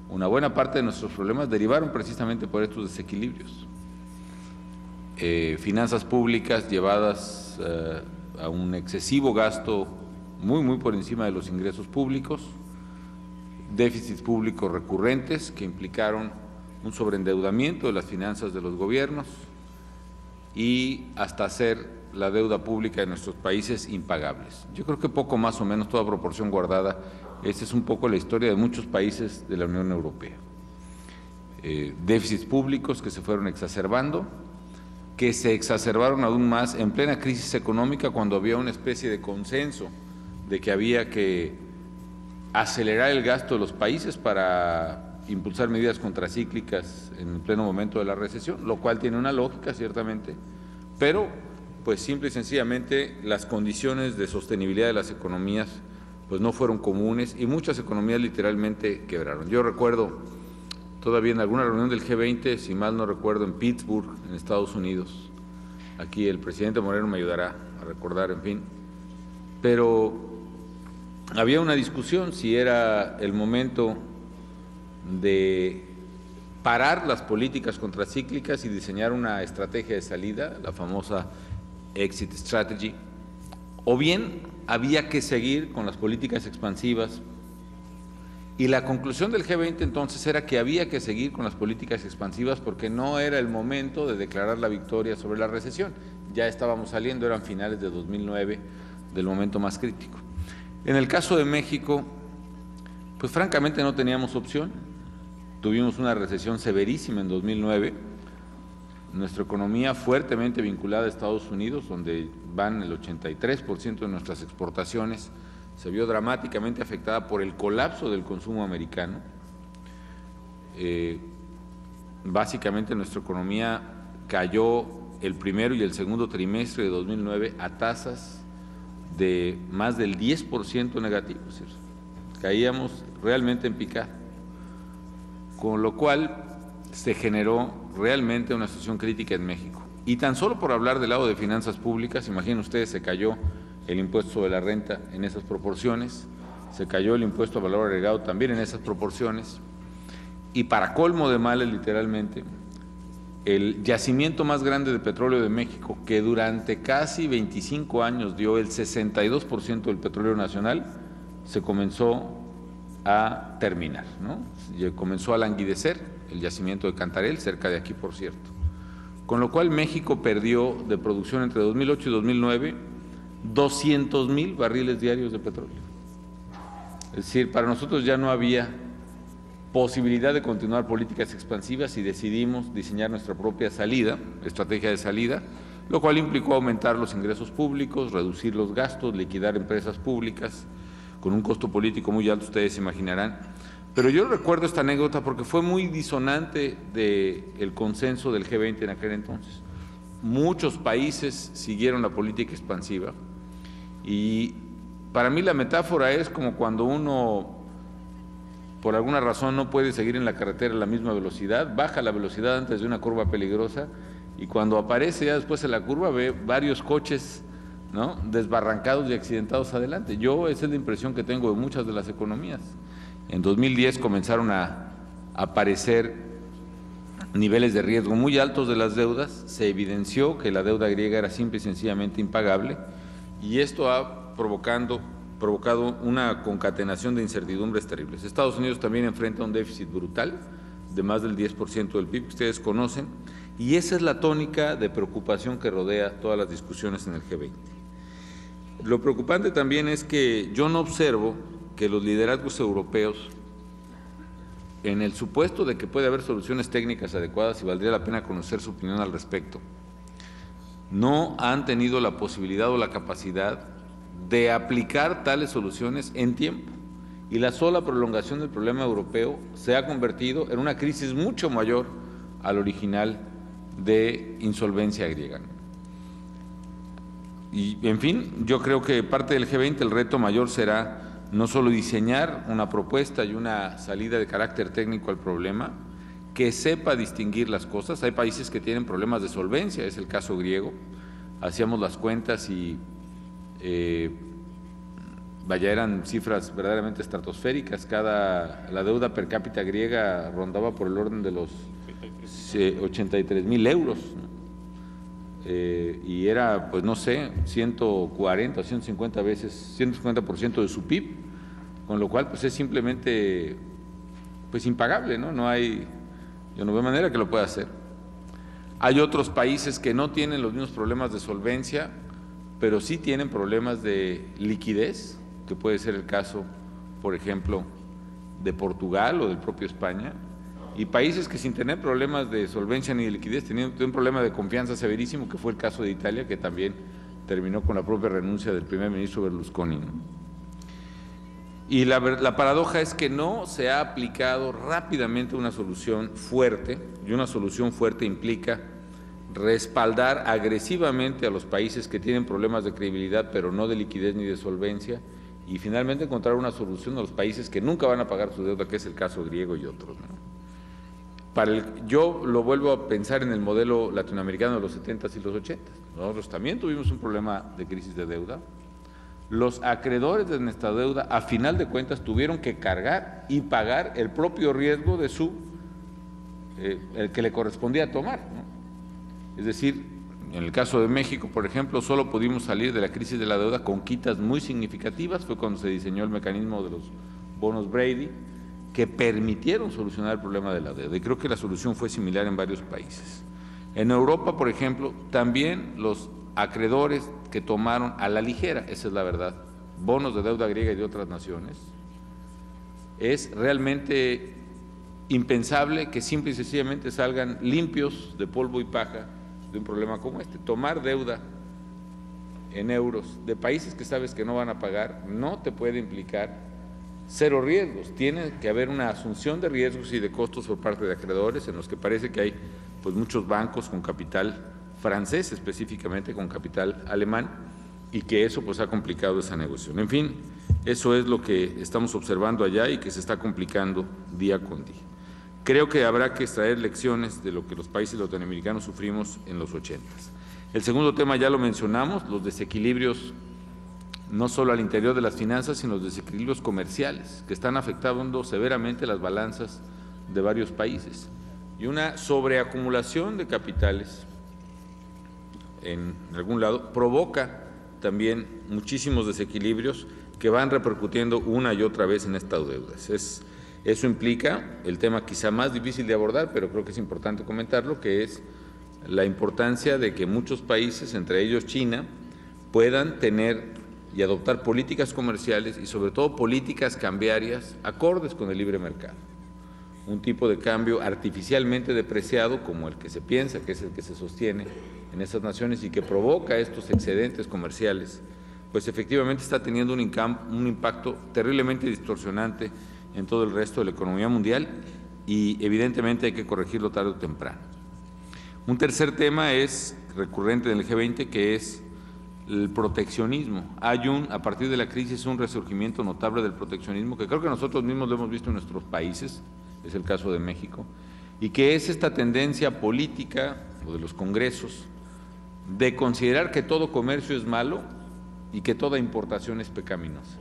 una buena parte de nuestros problemas derivaron precisamente por estos desequilibrios. Finanzas públicas llevadas a un excesivo gasto muy por encima de los ingresos públicos, déficits públicos recurrentes que implicaron un sobreendeudamiento de las finanzas de los gobiernos y hasta hacer la deuda pública de nuestros países impagables. Yo creo que poco más o menos, toda proporción guardada, esta es un poco la historia de muchos países de la Unión Europea. Déficits públicos que se fueron exacerbando, que se exacerbaron aún más en plena crisis económica cuando había una especie de consenso de que había que acelerar el gasto de los países para impulsar medidas contracíclicas en el pleno momento de la recesión, lo cual tiene una lógica ciertamente, pero pues simple y sencillamente las condiciones de sostenibilidad de las economías pues no fueron comunes y muchas economías literalmente quebraron. Yo recuerdo todavía en alguna reunión del G20, si mal no recuerdo, en Pittsburgh, en Estados Unidos, aquí el presidente Moreno me ayudará a recordar, en fin, pero había una discusión si era el momento de parar las políticas contracíclicas y diseñar una estrategia de salida, la famosa Exit Strategy, o bien había que seguir con las políticas expansivas. Y la conclusión del G20 entonces era que había que seguir con las políticas expansivas porque no era el momento de declarar la victoria sobre la recesión. Ya estábamos saliendo, eran finales de 2009, del momento más crítico. En el caso de México, pues francamente no teníamos opción. Tuvimos una recesión severísima en 2009, nuestra economía fuertemente vinculada a Estados Unidos, donde van el 83% de nuestras exportaciones, se vio dramáticamente afectada por el colapso del consumo americano. Básicamente nuestra economía cayó el primero y el segundo trimestre de 2009 a tasas de más del 10% negativos, ¿cierto? Caíamos realmente en picada, con lo cual se generó realmente una situación crítica en México. Y tan solo por hablar del lado de finanzas públicas, imaginen ustedes, se cayó el impuesto sobre la renta en esas proporciones, se cayó el impuesto a valor agregado también en esas proporciones, y para colmo de males, literalmente, el yacimiento más grande de petróleo de México, que durante casi 25 años dio el 62% del petróleo nacional, se comenzó a terminar, ¿no? Comenzó a languidecer el yacimiento de Cantarell, cerca de aquí, por cierto. Con lo cual México perdió de producción entre 2008 y 2009 200,000 barriles diarios de petróleo. Es decir, para nosotros ya no había posibilidad de continuar políticas expansivas y decidimos diseñar nuestra propia salida, estrategia de salida, lo cual implicó aumentar los ingresos públicos, reducir los gastos, liquidar empresas públicas, con un costo político muy alto, ustedes se imaginarán, Pero yo recuerdo esta anécdota porque fue muy disonante del consenso del G20 en aquel entonces. Muchos países siguieron la política expansiva y para mí la metáfora es como cuando uno, por alguna razón, no puede seguir en la carretera a la misma velocidad, baja la velocidad antes de una curva peligrosa y cuando aparece ya después en la curva ve varios coches, ¿no?, desbarrancados y accidentados adelante. Esa es la impresión que tengo de muchas de las economías. En 2010 comenzaron a aparecer niveles de riesgo muy altos de las deudas, se evidenció que la deuda griega era simple y sencillamente impagable y esto ha provocado una concatenación de incertidumbres terribles. Estados Unidos también enfrenta un déficit brutal de más del 10% del PIB, que ustedes conocen, y esa es la tónica de preocupación que rodea todas las discusiones en el G20. Lo preocupante también es que yo no observo que los liderazgos europeos, en el supuesto de que puede haber soluciones técnicas adecuadas y valdría la pena conocer su opinión al respecto, no han tenido la posibilidad o la capacidad de aplicar tales soluciones en tiempo. Y la sola prolongación del problema europeo se ha convertido en una crisis mucho mayor al original de insolvencia griega. Y, en fin, yo creo que parte del G20 el reto mayor será no solo diseñar una propuesta y una salida de carácter técnico al problema, que sepa distinguir las cosas. Hay países que tienen problemas de solvencia, es el caso griego. Hacíamos las cuentas y eran cifras verdaderamente estratosféricas. La deuda per cápita griega rondaba por el orden de los 83.000 euros, ¿no? Y era, pues no sé, 140 o 150 veces, 150% de su PIB, con lo cual pues es simplemente pues impagable, ¿no? Yo no veo manera que lo pueda hacer. Hay otros países que no tienen los mismos problemas de solvencia, pero sí tienen problemas de liquidez, que puede ser el caso, por ejemplo, de Portugal o del propio España, y países que sin tener problemas de solvencia ni de liquidez tenían un problema de confianza severísimo, que fue el caso de Italia, que también terminó con la propia renuncia del primer ministro Berlusconi, ¿no? Y la paradoja es que no se ha aplicado rápidamente una solución fuerte, y una solución fuerte implica respaldar agresivamente a los países que tienen problemas de credibilidad, pero no de liquidez ni de solvencia, y finalmente encontrar una solución a los países que nunca van a pagar su deuda, que es el caso griego y otros, ¿no? Yo lo vuelvo a pensar en el modelo latinoamericano de los 70s y los 80s. Nosotros también tuvimos un problema de crisis de deuda. Los acreedores de nuestra deuda, a final de cuentas, tuvieron que cargar y pagar el propio riesgo de el que le correspondía tomar, ¿no? Es decir, en el caso de México, por ejemplo, solo pudimos salir de la crisis de la deuda con quitas muy significativas. Fue cuando se diseñó el mecanismo de los bonos Brady, que permitieron solucionar el problema de la deuda. Y creo que la solución fue similar en varios países. En Europa, por ejemplo, también los acreedores que tomaron a la ligera, esa es la verdad, bonos de deuda griega y de otras naciones, es realmente impensable que simple y sencillamente salgan limpios de polvo y paja de un problema como este. Tomar deuda en euros de países que sabes que no van a pagar no te puede implicar cero riesgos. Tiene que haber una asunción de riesgos y de costos por parte de acreedores, en los que parece que hay pues muchos bancos con capital francés, específicamente con capital alemán, y que eso pues ha complicado esa negociación. En fin, eso es lo que estamos observando allá y que se está complicando día con día. Creo que habrá que extraer lecciones de lo que los países latinoamericanos sufrimos en los 80s. El segundo tema ya lo mencionamos, los desequilibrios no solo al interior de las finanzas, sino los desequilibrios comerciales, que están afectando severamente las balanzas de varios países. Y una sobreacumulación de capitales en algún lado provoca también muchísimos desequilibrios que van repercutiendo una y otra vez en estas deudas. Eso implica el tema quizá más difícil de abordar, pero creo que es importante comentarlo, que es la importancia de que muchos países, entre ellos China, puedan tener y adoptar políticas comerciales y sobre todo políticas cambiarias acordes con el libre mercado. Un tipo de cambio artificialmente depreciado como el que se piensa, que es el que se sostiene en esas naciones y que provoca estos excedentes comerciales, pues efectivamente está teniendo un impacto terriblemente distorsionante en todo el resto de la economía mundial y evidentemente hay que corregirlo tarde o temprano. Un tercer tema es recurrente en el G20, que es el proteccionismo. Hay a partir de la crisis un resurgimiento notable del proteccionismo que creo que nosotros mismos lo hemos visto en nuestros países, es el caso de México, y que es esta tendencia política o de los congresos de considerar que todo comercio es malo y que toda importación es pecaminosa.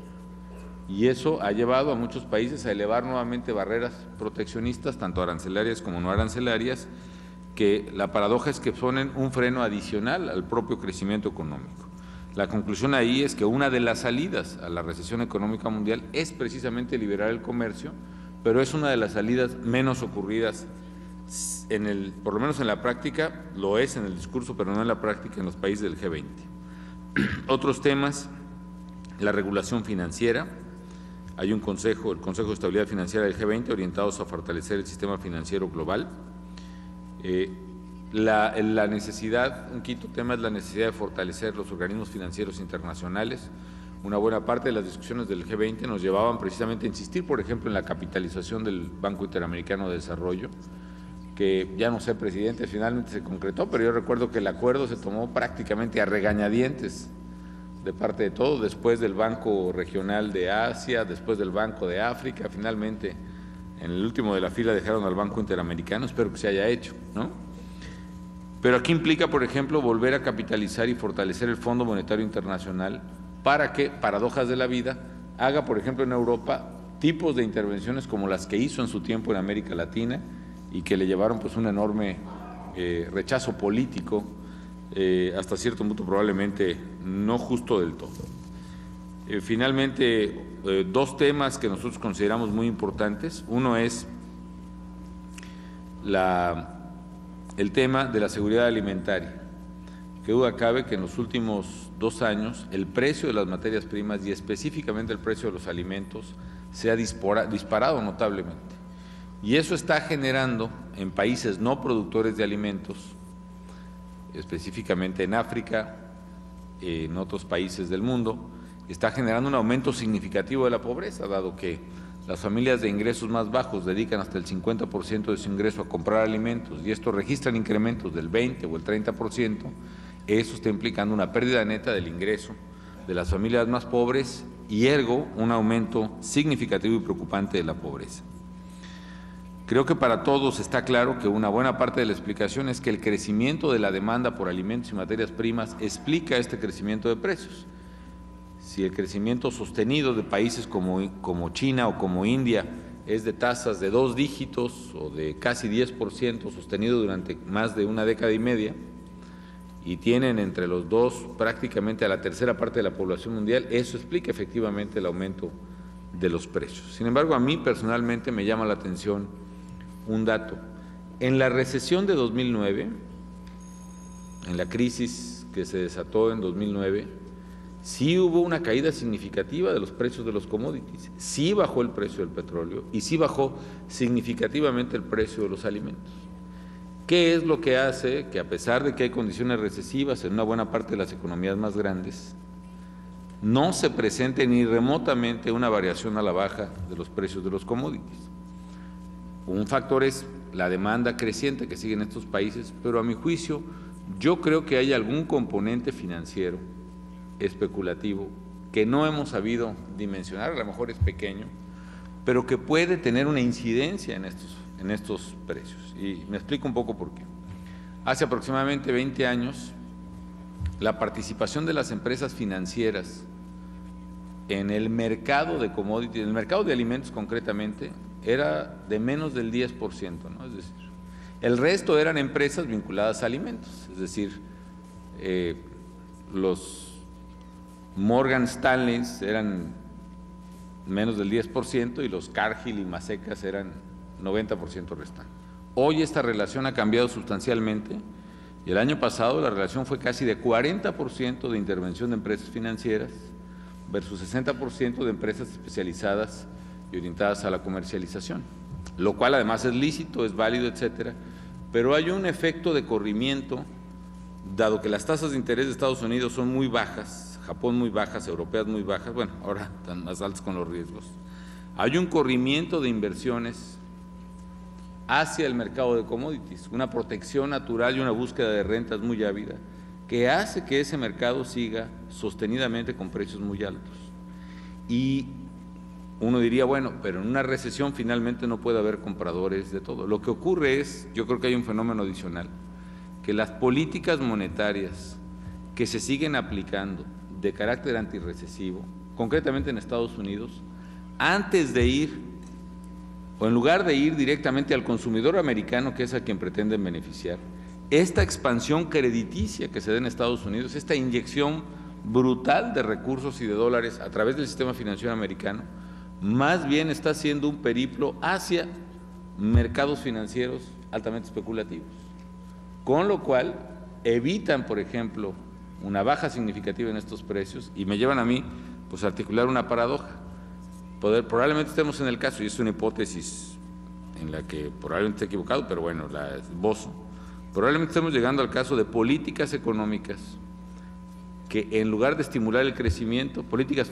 Y eso ha llevado a muchos países a elevar nuevamente barreras proteccionistas, tanto arancelarias como no arancelarias, que la paradoja es que ponen un freno adicional al propio crecimiento económico. La conclusión ahí es que una de las salidas a la recesión económica mundial es precisamente liberar el comercio, pero es una de las salidas menos ocurridas, por lo menos en la práctica, lo es en el discurso, pero no en la práctica en los países del G20. Otros temas, la regulación financiera. Hay un consejo, el Consejo de Estabilidad Financiera del G20, orientados a fortalecer el sistema financiero global. La necesidad, un quinto tema es la necesidad de fortalecer los organismos financieros internacionales. Una buena parte de las discusiones del G20 nos llevaban precisamente a insistir, por ejemplo, en la capitalización del Banco Interamericano de Desarrollo, que ya no sé, presidente, finalmente se concretó, pero yo recuerdo que el acuerdo se tomó prácticamente a regañadientes de parte de todos, después del Banco Regional de Asia, después del Banco de África, finalmente en el último de la fila dejaron al Banco Interamericano, espero que se haya hecho, ¿no? Pero aquí implica, por ejemplo, volver a capitalizar y fortalecer el Fondo Monetario Internacional para que, paradojas de la vida, haga, por ejemplo, en Europa tipos de intervenciones como las que hizo en su tiempo en América Latina y que le llevaron pues un enorme rechazo político, hasta cierto punto probablemente no justo del todo. Finalmente, dos temas que nosotros consideramos muy importantes. Uno es el tema de la seguridad alimentaria. Que duda cabe que en los últimos 2 años el precio de las materias primas y específicamente el precio de los alimentos se ha disparado notablemente. Y eso está generando en países no productores de alimentos, específicamente en África, en otros países del mundo, está generando un aumento significativo de la pobreza, dado que las familias de ingresos más bajos dedican hasta el 50% de su ingreso a comprar alimentos y estos registran incrementos del 20 o el 30%, eso está implicando una pérdida neta del ingreso de las familias más pobres y ergo un aumento significativo y preocupante de la pobreza. Creo que para todos está claro que una buena parte de la explicación es que el crecimiento de la demanda por alimentos y materias primas explica este crecimiento de precios. Si el crecimiento sostenido de países como China o como India es de tasas de 2 dígitos o de casi 10% sostenido durante más de una década y media y tienen entre los dos prácticamente a la tercera parte de la población mundial, eso explica efectivamente el aumento de los precios. Sin embargo, a mí personalmente me llama la atención un dato. En la recesión de 2009, en la crisis que se desató en 2009, sí hubo una caída significativa de los precios de los commodities, sí bajó el precio del petróleo y sí bajó significativamente el precio de los alimentos. ¿Qué es lo que hace que a pesar de que hay condiciones recesivas en una buena parte de las economías más grandes, no se presente ni remotamente una variación a la baja de los precios de los commodities? Un factor es la demanda creciente que sigue en estos países, pero a mi juicio yo creo que hay algún componente financiero especulativo que no hemos sabido dimensionar, a lo mejor es pequeño, pero que puede tener una incidencia en estos precios. Y me explico un poco por qué. Hace aproximadamente 20 años, la participación de las empresas financieras en el mercado de commodities, en el mercado de alimentos concretamente, era de menos del 10%, ¿no? Es decir, el resto eran empresas vinculadas a alimentos, es decir, los Morgan Stanley eran menos del 10% y los Cargill y Masecas eran 90% restante. Hoy esta relación ha cambiado sustancialmente y el año pasado la relación fue casi de 40% de intervención de empresas financieras versus 60% de empresas especializadas y orientadas a la comercialización, lo cual además es lícito, es válido, etcétera, pero hay un efecto de corrimiento, dado que las tasas de interés de Estados Unidos son muy bajas, Japón muy bajas, europeas muy bajas, bueno, ahora están más altas con los riesgos. Hay un corrimiento de inversiones hacia el mercado de commodities, una protección natural y una búsqueda de rentas muy ávida que hace que ese mercado siga sostenidamente con precios muy altos. Y uno diría, bueno, pero en una recesión finalmente no puede haber compradores de todo. Lo que ocurre es, yo creo que hay un fenómeno adicional, que las políticas monetarias que se siguen aplicando de carácter antirrecesivo, concretamente en Estados Unidos, antes de ir, o en lugar de ir directamente al consumidor americano, que es a quien pretenden beneficiar, esta expansión crediticia que se da en Estados Unidos, esta inyección brutal de recursos y de dólares a través del sistema financiero americano, más bien está haciendo un periplo hacia mercados financieros altamente especulativos, con lo cual evitan, por ejemplo, una baja significativa en estos precios y me llevan a mí pues a articular una paradoja. Probablemente estemos en el caso, y es una hipótesis en la que probablemente esté equivocado, pero bueno, la esbozo. Probablemente estemos llegando al caso de políticas económicas que en lugar de estimular el crecimiento, políticas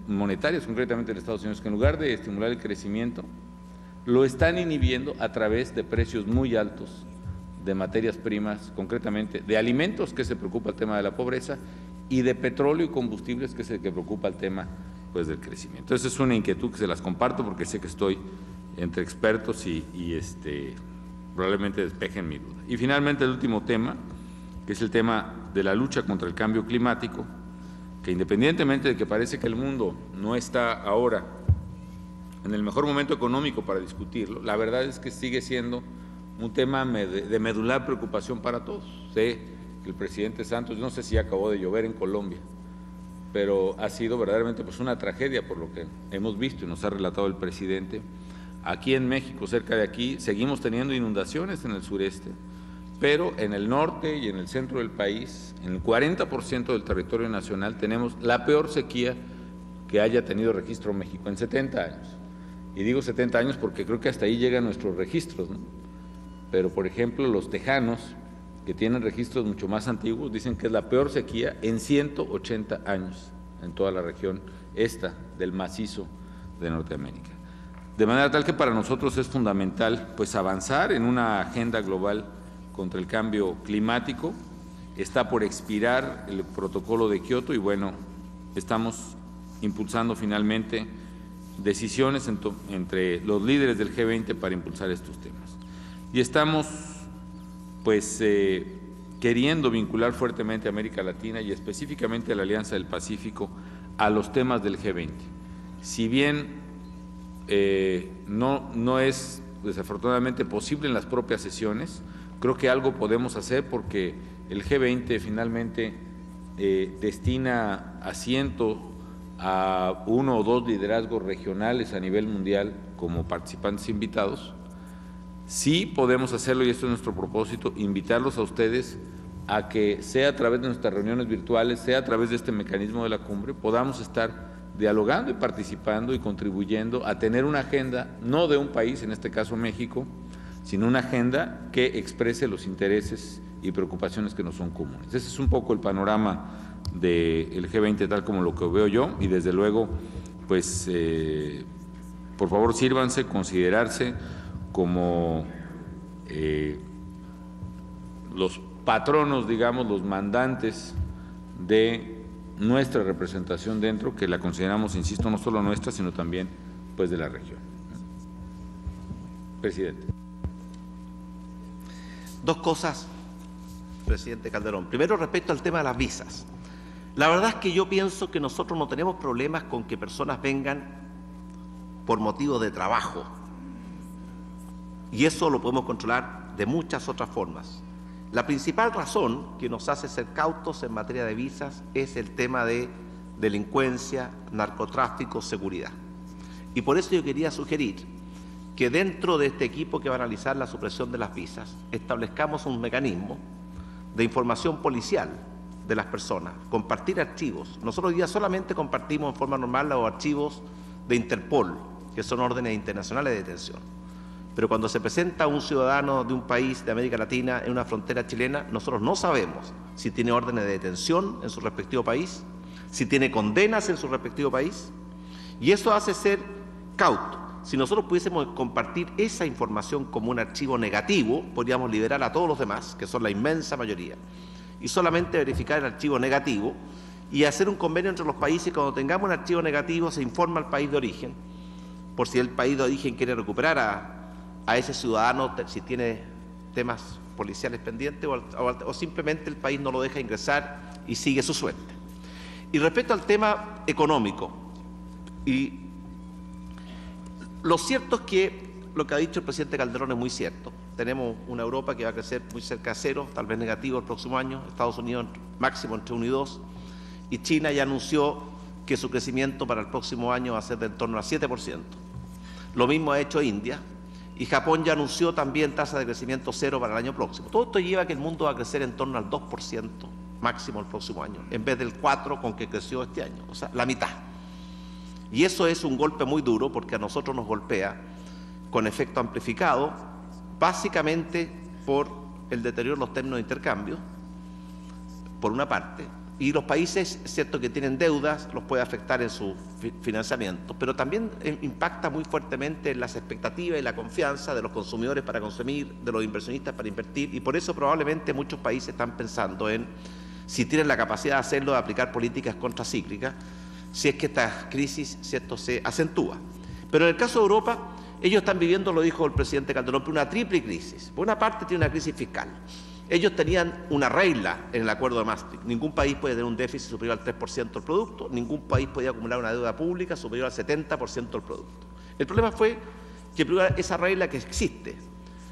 monetarias concretamente en Estados Unidos, que en lugar de estimular el crecimiento, lo están inhibiendo a través de precios muy altos de materias primas, concretamente de alimentos, que se preocupa el tema de la pobreza, y de petróleo y combustibles, que es el que preocupa el tema pues, del crecimiento. Entonces es una inquietud que se las comparto porque sé que estoy entre expertos y probablemente despejen mi duda. Y finalmente el último tema, que es el tema de la lucha contra el cambio climático, que independientemente de que parece que el mundo no está ahora en el mejor momento económico para discutirlo, la verdad es que sigue siendo un tema de medular preocupación para todos. Sé que el presidente Santos, no sé si acabó de llover en Colombia, pero ha sido verdaderamente pues una tragedia por lo que hemos visto y nos ha relatado el presidente. Aquí en México, cerca de aquí, seguimos teniendo inundaciones en el sureste, pero en el norte y en el centro del país, en el 40% del territorio nacional, tenemos la peor sequía que haya tenido registro México en 70 años. Y digo 70 años porque creo que hasta ahí llegan nuestros registros, ¿no? Pero, por ejemplo, los tejanos, que tienen registros mucho más antiguos, dicen que es la peor sequía en 180 años en toda la región esta del macizo de Norteamérica. De manera tal que para nosotros es fundamental pues avanzar en una agenda global contra el cambio climático. Está por expirar el protocolo de Kioto y bueno, estamos impulsando finalmente decisiones entre los líderes del G20 para impulsar estos temas. Y estamos pues queriendo vincular fuertemente a América Latina y específicamente a la Alianza del Pacífico a los temas del G20. Si bien no es desafortunadamente posible en las propias sesiones, creo que algo podemos hacer porque el G20 finalmente destina asiento a 1 o 2 liderazgos regionales a nivel mundial como participantes invitados. Sí podemos hacerlo, y esto es nuestro propósito, invitarlos a ustedes a que sea a través de nuestras reuniones virtuales, sea a través de este mecanismo de la cumbre, podamos estar dialogando y participando y contribuyendo a tener una agenda, no de un país, en este caso México, sino una agenda que exprese los intereses y preocupaciones que nos son comunes. Ese es un poco el panorama del G20 tal como lo que veo yo y desde luego, pues, por favor sírvanse, considerarse como los patronos, digamos, los mandantes de nuestra representación dentro, que la consideramos, insisto, no solo nuestra, sino también pues de la región. Presidente. Dos cosas, presidente Calderón. Primero, respecto al tema de las visas. La verdad es que yo pienso que nosotros no tenemos problemas con que personas vengan por motivos de trabajo. Y eso lo podemos controlar de muchas otras formas. La principal razón que nos hace ser cautos en materia de visas es el tema de delincuencia, narcotráfico, seguridad. Y por eso yo quería sugerir que dentro de este equipo que va a analizar la supresión de las visas, establezcamos un mecanismo de información policial de las personas, compartir archivos. Nosotros hoy día solamente compartimos en forma normal los archivos de Interpol, que son órdenes internacionales de detención. Pero cuando se presenta un ciudadano de un país de América Latina en una frontera chilena, nosotros no sabemos si tiene órdenes de detención en su respectivo país, si tiene condenas en su respectivo país, y eso hace ser cauto. Si nosotros pudiésemos compartir esa información como un archivo negativo, podríamos liberar a todos los demás, que son la inmensa mayoría, y solamente verificar el archivo negativo y hacer un convenio entre los países. Cuando tengamos un archivo negativo, se informa al país de origen, por si el país de origen quiere recuperar a ese ciudadano, si tiene temas policiales pendientes, o simplemente el país no lo deja ingresar y sigue su suerte. Y respecto al tema económico, y lo cierto es que lo que ha dicho el presidente Calderón es muy cierto. Tenemos una Europa que va a crecer muy cerca de cero, tal vez negativo el próximo año, Estados Unidos máximo entre 1 y 2, y China ya anunció que su crecimiento para el próximo año va a ser de en torno al 7%. Lo mismo ha hecho India, y Japón ya anunció también tasa de crecimiento cero para el año próximo. Todo esto lleva a que el mundo va a crecer en torno al 2% máximo el próximo año, en vez del 4% con que creció este año, o sea, la mitad. Y eso es un golpe muy duro porque a nosotros nos golpea con efecto amplificado, básicamente por el deterioro de los términos de intercambio, por una parte, y los países, cierto, que tienen deudas, los puede afectar en su financiamiento, pero también impacta muy fuertemente en las expectativas y la confianza de los consumidores para consumir, de los inversionistas para invertir, y por eso probablemente muchos países están pensando en, si tienen la capacidad de hacerlo, de aplicar políticas contracíclicas, si es que esta crisis, cierto, se acentúa. Pero en el caso de Europa, ellos están viviendo, lo dijo el presidente Calderón, una triple crisis. Por una parte tiene una crisis fiscal. Ellos tenían una regla en el acuerdo de Maastricht. Ningún país puede tener un déficit superior al 3% del producto, ningún país podía acumular una deuda pública superior al 70% del producto. El problema fue que esa regla que existe,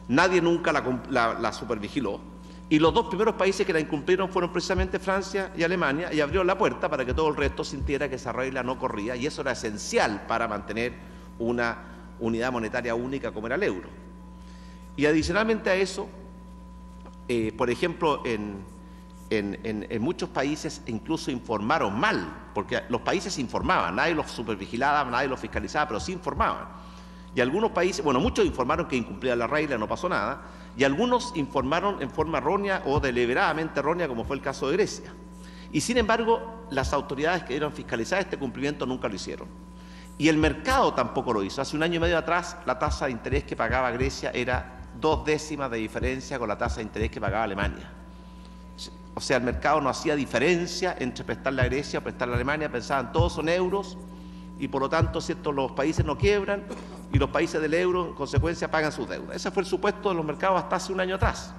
nadie nunca la supervigiló, y los dos primeros países que la incumplieron fueron precisamente Francia y Alemania, y abrieron la puerta para que todo el resto sintiera que esa regla no corría, y eso era esencial para mantener una unidad monetaria única como era el euro. Y adicionalmente a eso, por ejemplo, en muchos países incluso informaron mal, porque los países informaban, nadie los supervigilaba, nadie los fiscalizaba, pero sí informaban. Y algunos países, bueno, muchos informaron que incumplían la regla, no pasó nada, y algunos informaron en forma errónea o deliberadamente errónea, como fue el caso de Grecia. Y sin embargo, las autoridades que debieron fiscalizar este cumplimiento nunca lo hicieron. Y el mercado tampoco lo hizo. Hace 1 año y medio atrás, la tasa de interés que pagaba Grecia era 2 décimas de diferencia con la tasa de interés que pagaba Alemania. O sea, el mercado no hacía diferencia entre prestarle a Grecia o prestarle a Alemania, pensaban todos son euros y por lo tanto, ¿cierto?, los países no quiebran y los países del euro en consecuencia pagan sus deudas. Ese fue el supuesto de los mercados hasta hace 1 año atrás.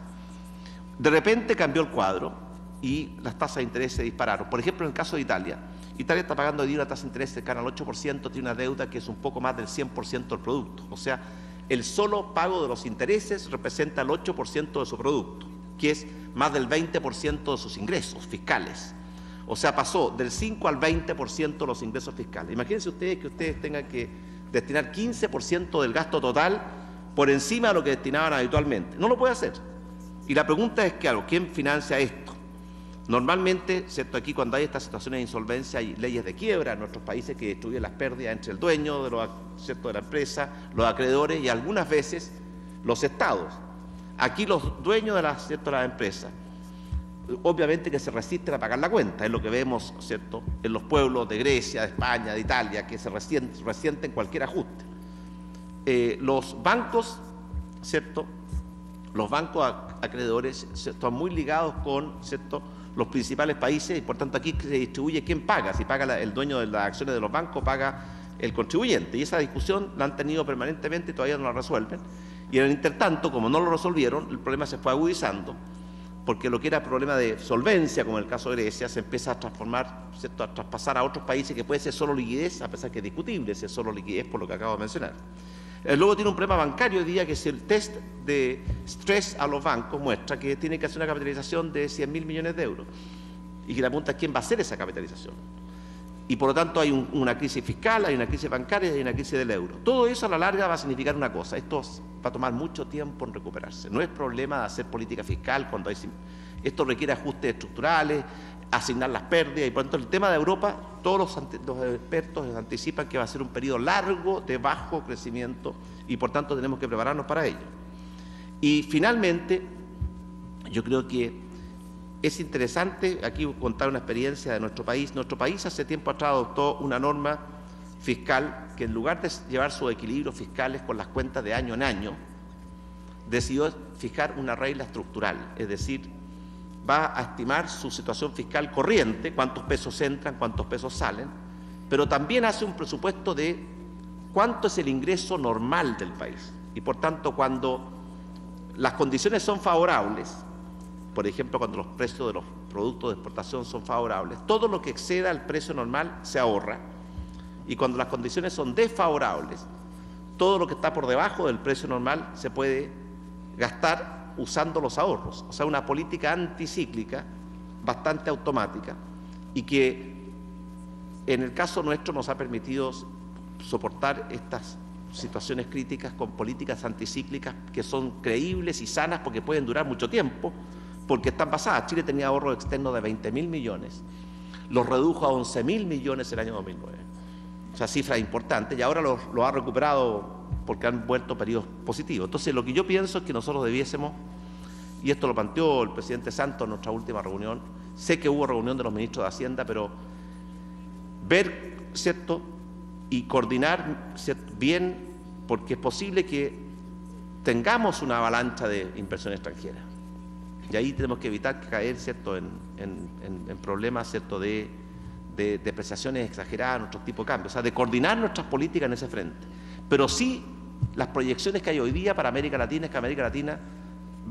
De repente cambió el cuadro y las tasas de interés se dispararon. Por ejemplo, en el caso de Italia, Italia está pagando hoy día una tasa de interés cercana al 8%, tiene una deuda que es un poco más del 100% del producto. O sea, el solo pago de los intereses representa el 8% de su producto, que es más del 20% de sus ingresos fiscales. O sea, pasó del 5 al 20% de los ingresos fiscales. Imagínense ustedes que ustedes tengan que destinar 15% del gasto total por encima de lo que destinaban habitualmente. No lo puede hacer. Y la pregunta es, claro, ¿quién financia esto? Normalmente, ¿cierto?, aquí cuando hay estas situaciones de insolvencia hay leyes de quiebra en nuestros países que distribuyen las pérdidas entre el dueño de, ¿cierto?, de la empresa, los acreedores y algunas veces los estados. Aquí los dueños de las empresas, obviamente que se resisten a pagar la cuenta, es lo que vemos, ¿cierto?, en los pueblos de Grecia, de España, de Italia, que se resienten cualquier ajuste. Los bancos, ¿cierto?, los bancos acreedores están muy ligados con, ¿cierto?, los principales países, y por tanto aquí se distribuye quién paga. Si paga el dueño de las acciones de los bancos, paga el contribuyente, y esa discusión la han tenido permanentemente y todavía no la resuelven. Y en el intertanto, como no lo resolvieron, el problema se fue agudizando, porque lo que era problema de solvencia, como en el caso de Grecia, se empieza a transformar, ¿cierto?, a traspasar a otros países, que puede ser solo liquidez, a pesar que es discutible si es solo liquidez por lo que acabo de mencionar. Luego tiene un problema bancario hoy día, que es el test de estrés a los bancos muestra que tiene que hacer una capitalización de 100.000 millones de euros. Y que la pregunta es quién va a hacer esa capitalización. Y por lo tanto hay una crisis fiscal, hay una crisis bancaria y hay una crisis del euro. Todo eso a la larga va a significar una cosa: esto va a tomar mucho tiempo en recuperarse. No es problema de hacer política fiscal cuando hay... Esto requiere ajustes estructurales, asignar las pérdidas, y por lo tanto el tema de Europa, todos los expertos anticipan que va a ser un periodo largo de bajo crecimiento y por tanto tenemos que prepararnos para ello. Y finalmente, yo creo que es interesante aquí contar una experiencia de nuestro país. Nuestro país hace tiempo atrás adoptó una norma fiscal que en lugar de llevar sus equilibrios fiscales con las cuentas de año en año, decidió fijar una regla estructural, es decir, va a estimar su situación fiscal corriente, cuántos pesos entran, cuántos pesos salen, pero también hace un presupuesto de cuánto es el ingreso normal del país. Y por tanto, cuando las condiciones son favorables, por ejemplo, cuando los precios de los productos de exportación son favorables, todo lo que exceda el precio normal se ahorra, y cuando las condiciones son desfavorables, todo lo que está por debajo del precio normal se puede gastar usando los ahorros. O sea, una política anticíclica bastante automática y que en el caso nuestro nos ha permitido soportar estas situaciones críticas con políticas anticíclicas que son creíbles y sanas porque pueden durar mucho tiempo, porque están basadas. Chile tenía ahorro externo de 20.000 millones, los redujo a 11.000 millones el año 2009. O sea, cifras importantes, y ahora lo ha recuperado porque han vuelto periodos positivos. Entonces, lo que yo pienso es que nosotros debiésemos, y esto lo planteó el presidente Santos en nuestra última reunión, sé que hubo reunión de los ministros de Hacienda, pero ver, ¿cierto?, y coordinar, ¿cierto?, bien, porque es posible que tengamos una avalancha de inversión extranjera. Y ahí tenemos que evitar caer, ¿cierto?, en problemas, ¿cierto?, de depreciaciones exageradas, nuestro tipo de cambio, o sea, de coordinar nuestras políticas en ese frente. Pero sí, las proyecciones que hay hoy día para América Latina es que América Latina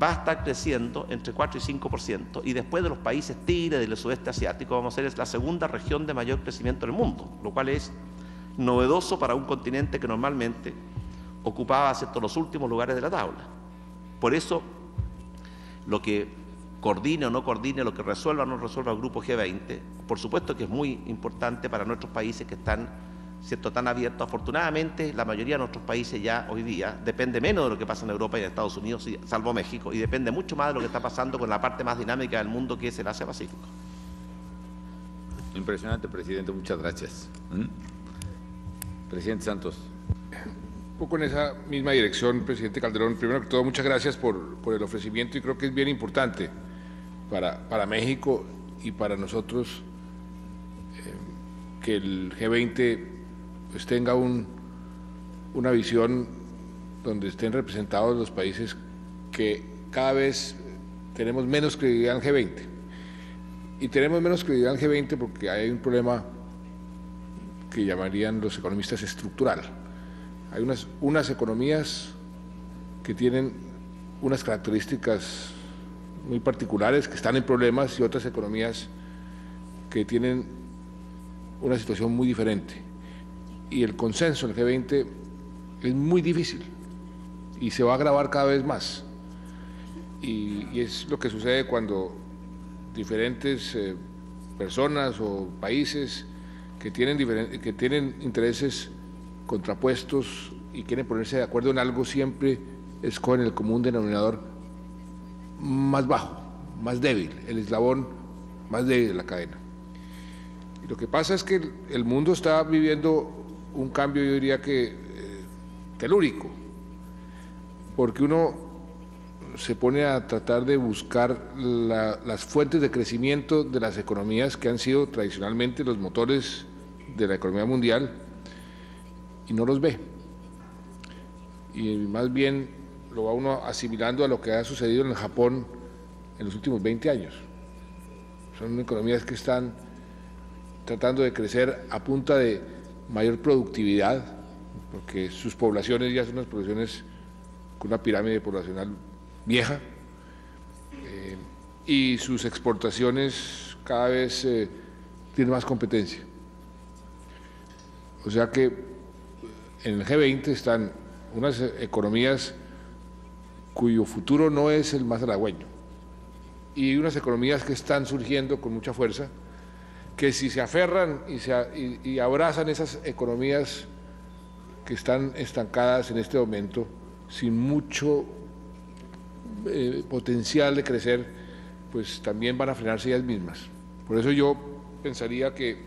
va a estar creciendo entre 4 y 5%, y después de los países tigres del sudeste asiático vamos a ser la segunda región de mayor crecimiento del mundo, lo cual es novedoso para un continente que normalmente ocupaba, ¿cierto?, los últimos lugares de la tabla. Por eso, lo que coordine o no coordine, lo que resuelva o no resuelva el Grupo G20, por supuesto que es muy importante para nuestros países que están, ¿cierto?, tan abiertos. Afortunadamente, la mayoría de nuestros países ya hoy día depende menos de lo que pasa en Europa y en Estados Unidos, salvo México, y depende mucho más de lo que está pasando con la parte más dinámica del mundo, que es el Asia-Pacífico. Impresionante, presidente. Muchas gracias. Presidente Santos. Un poco en esa misma dirección, presidente Calderón. Primero que todo, muchas gracias por el ofrecimiento, y creo que es bien importante para México y para nosotros que el G20 pues tenga una visión donde estén representados los países que cada vez tenemos menos credibilidad en G20. Y tenemos menos credibilidad en G20 porque hay un problema que llamarían los economistas estructural. Hay unas economías que tienen unas características muy particulares, que están en problemas, y otras economías que tienen una situación muy diferente. Y el consenso en el G20 es muy difícil y se va a agravar cada vez más. Y es lo que sucede cuando diferentes personas o países que tienen intereses contrapuestos y quieren ponerse de acuerdo en algo, siempre escogen el común denominador más bajo, más débil, el eslabón más débil de la cadena. Y lo que pasa es que el mundo está viviendo un cambio, yo diría que telúrico, porque uno se pone a tratar de buscar las fuentes de crecimiento de las economías que han sido tradicionalmente los motores de la economía mundial, y no los ve. Y más bien lo va uno asimilando a lo que ha sucedido en el Japón en los últimos 20 años. Son economías que están tratando de crecer a punta de mayor productividad, porque sus poblaciones ya son unas poblaciones con una pirámide poblacional vieja, y sus exportaciones cada vez tienen más competencia. O sea que en el G20 están unas economías cuyo futuro no es el más halagüeño, y unas economías que están surgiendo con mucha fuerza, que si se aferran y abrazan esas economías que están estancadas en este momento, sin mucho potencial de crecer, pues también van a frenarse ellas mismas. Por eso yo pensaría que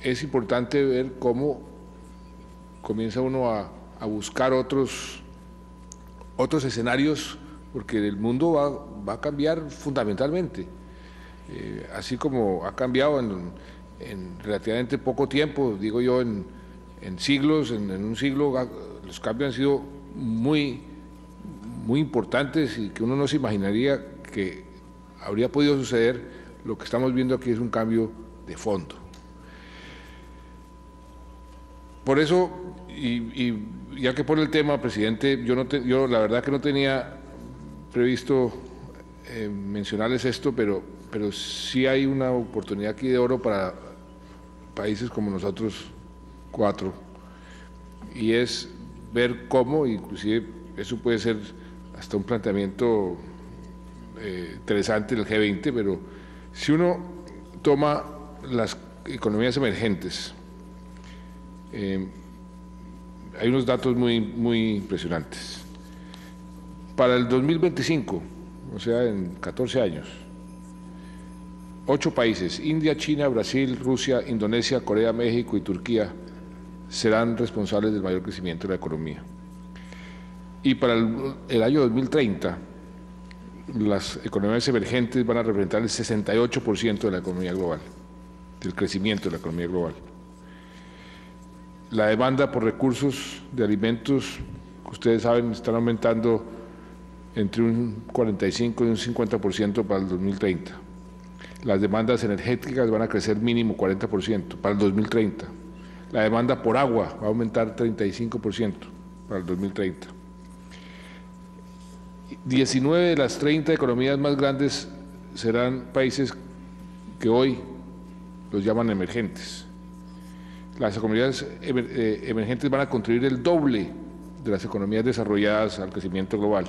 es importante ver cómo comienza uno a buscar otros escenarios, porque el mundo va a cambiar fundamentalmente. Así como ha cambiado relativamente poco tiempo, digo yo, en siglos, en un siglo, los cambios han sido muy importantes y que uno no se imaginaría que habría podido suceder. Lo que estamos viendo aquí es un cambio de fondo. Por eso, y ya que pone el tema, presidente, yo la verdad que no tenía previsto mencionarles esto, pero sí hay una oportunidad aquí de oro para países como nosotros 4, y es ver cómo, inclusive eso puede ser hasta un planteamiento interesante del G20, pero si uno toma las economías emergentes, hay unos datos muy impresionantes. Para el 2025, o sea, en 14 años, 8 países, India, China, Brasil, Rusia, Indonesia, Corea, México y Turquía, serán responsables del mayor crecimiento de la economía. Y para el año 2030, las economías emergentes van a representar el 68% de la economía global, del crecimiento de la economía global. La demanda por recursos de alimentos, ustedes saben, están aumentando entre un 45 y un 50% para el 2030. Las demandas energéticas van a crecer mínimo 40% para el 2030. La demanda por agua va a aumentar 35% para el 2030. 19 de las 30 economías más grandes serán países que hoy los llaman emergentes. Las economías emergentes van a contribuir el doble de las economías desarrolladas al crecimiento global.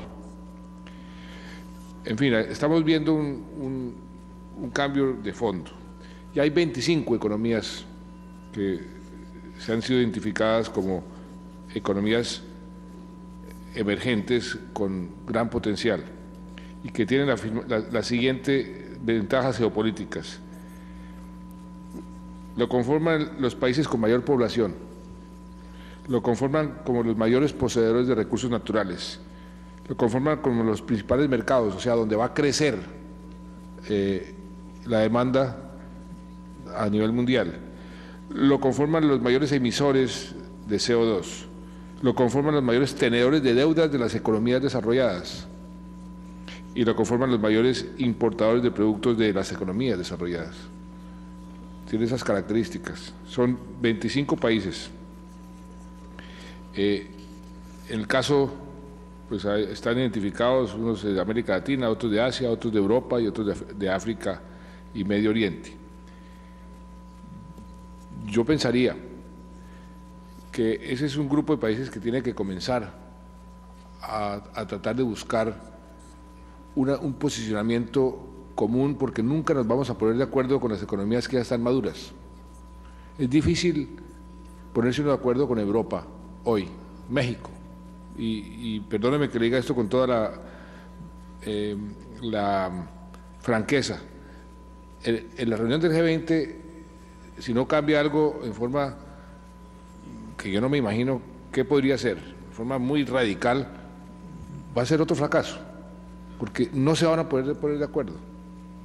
En fin, estamos viendo un cambio de fondo. Ya hay 25 economías que se han sido identificadas como economías emergentes con gran potencial y que tienen las siguientes ventajas geopolíticas. Lo conforman los países con mayor población, lo conforman como los mayores poseedores de recursos naturales, lo conforman como los principales mercados, o sea, donde va a crecer la demanda a nivel mundial, lo conforman los mayores emisores de CO2, lo conforman los mayores tenedores de deudas de las economías desarrolladas y lo conforman los mayores importadores de productos de las economías desarrolladas. Tiene esas características. Son 25 países. En el caso, pues están identificados unos de América Latina, otros de Asia, otros de Europa y otros de África y Medio Oriente. Yo pensaría que ese es un grupo de países que tiene que comenzar a tratar de buscar un posicionamiento común, porque nunca nos vamos a poner de acuerdo con las economías que ya están maduras. Es difícil ponerse de acuerdo con Europa hoy, México, y perdóneme que le diga esto con toda la franqueza. En la reunión del G20, si no cambia algo en forma que yo no me imagino qué podría ser, de forma muy radical, va a ser otro fracaso, porque no se van a poder poner de acuerdo,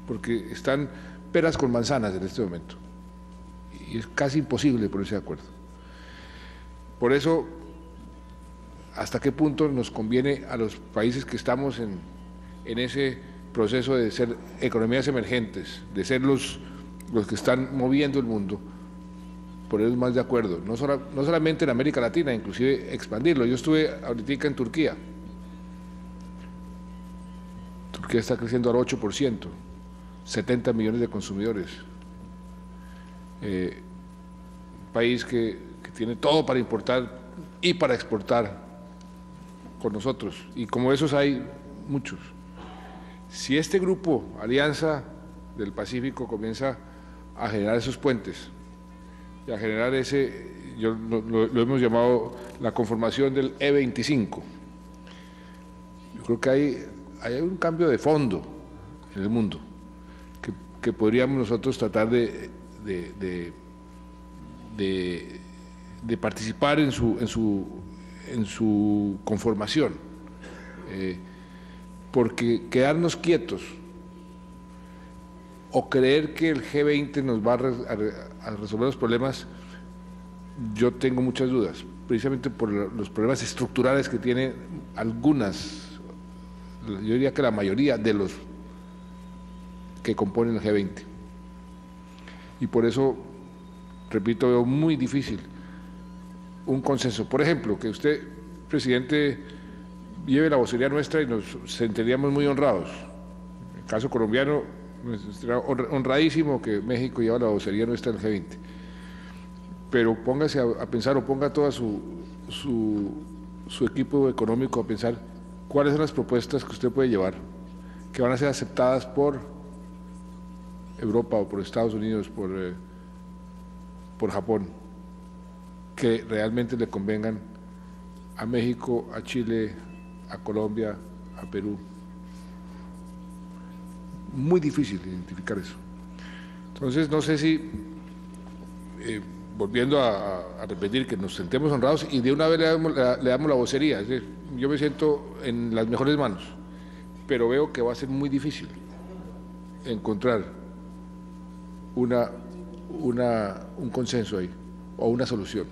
porque están peras con manzanas en este momento, y es casi imposible ponerse de acuerdo. Por eso, ¿hasta qué punto nos conviene a los países que estamos en ese proceso de ser economías emergentes, de ser los que están moviendo el mundo, ponernos más de acuerdo? No solamente en América Latina, inclusive expandirlo. Yo estuve ahorita en Turquía. Turquía está creciendo al 8%, 70 millones de consumidores. País que tiene todo para importar y para exportar con nosotros, y como esos hay muchos. Si este grupo, Alianza del Pacífico, comienza a generar esos puentes y a generar lo hemos llamado la conformación del E25, yo creo que hay un cambio de fondo en el mundo que podríamos nosotros tratar de participar en su conformación, porque quedarnos quietos o creer que el G20 nos va a resolver los problemas, yo tengo muchas dudas, precisamente por los problemas estructurales que tienen algunas, yo diría que la mayoría de los que componen el G20. Y por eso, repito, veo muy difícil un consenso. Por ejemplo, que usted, presidente, lleve la vocería nuestra y nos sentiríamos muy honrados. En el caso colombiano, será honradísimo que México lleve la vocería nuestra en el G20. Pero póngase a pensar, o ponga todo su equipo económico a pensar cuáles son las propuestas que usted puede llevar, que van a ser aceptadas por Europa o por Estados Unidos, por Japón, que realmente le convengan a México, a Chile, a Colombia, a Perú. Muy difícil identificar eso. Entonces, no sé si, volviendo a repetir, que nos sentemos honrados y de una vez le damos la vocería. Es decir, yo me siento en las mejores manos, pero veo que va a ser muy difícil encontrar un consenso ahí, o una solución.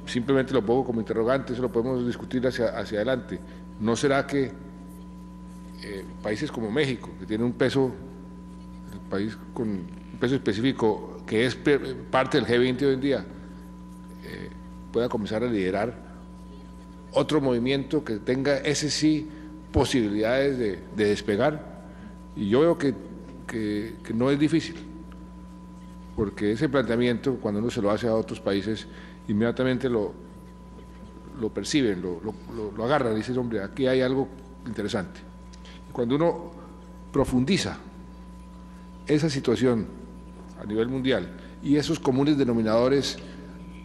Simplemente lo pongo como interrogante, eso lo podemos discutir hacia adelante. ¿No será que países como México, que tiene un peso, el país con un peso específico, que es parte del G20 hoy en día, pueda comenzar a liderar otro movimiento que tenga, ese sí, posibilidades de despegar? Y yo veo que no es difícil, porque ese planteamiento, cuando uno se lo hace a otros países, inmediatamente lo perciben, lo agarran y dicen, hombre, aquí hay algo interesante. Y cuando uno profundiza esa situación a nivel mundial y esos comunes denominadores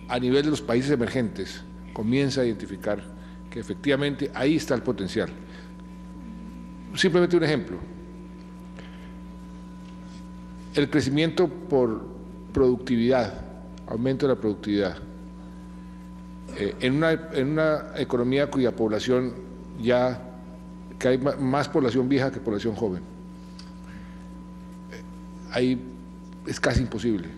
a nivel de los países emergentes, comienza a identificar que efectivamente ahí está el potencial. Simplemente un ejemplo. El crecimiento por productividad, aumento de la productividad, en una economía cuya población que hay más población vieja que población joven, ahí es casi imposible.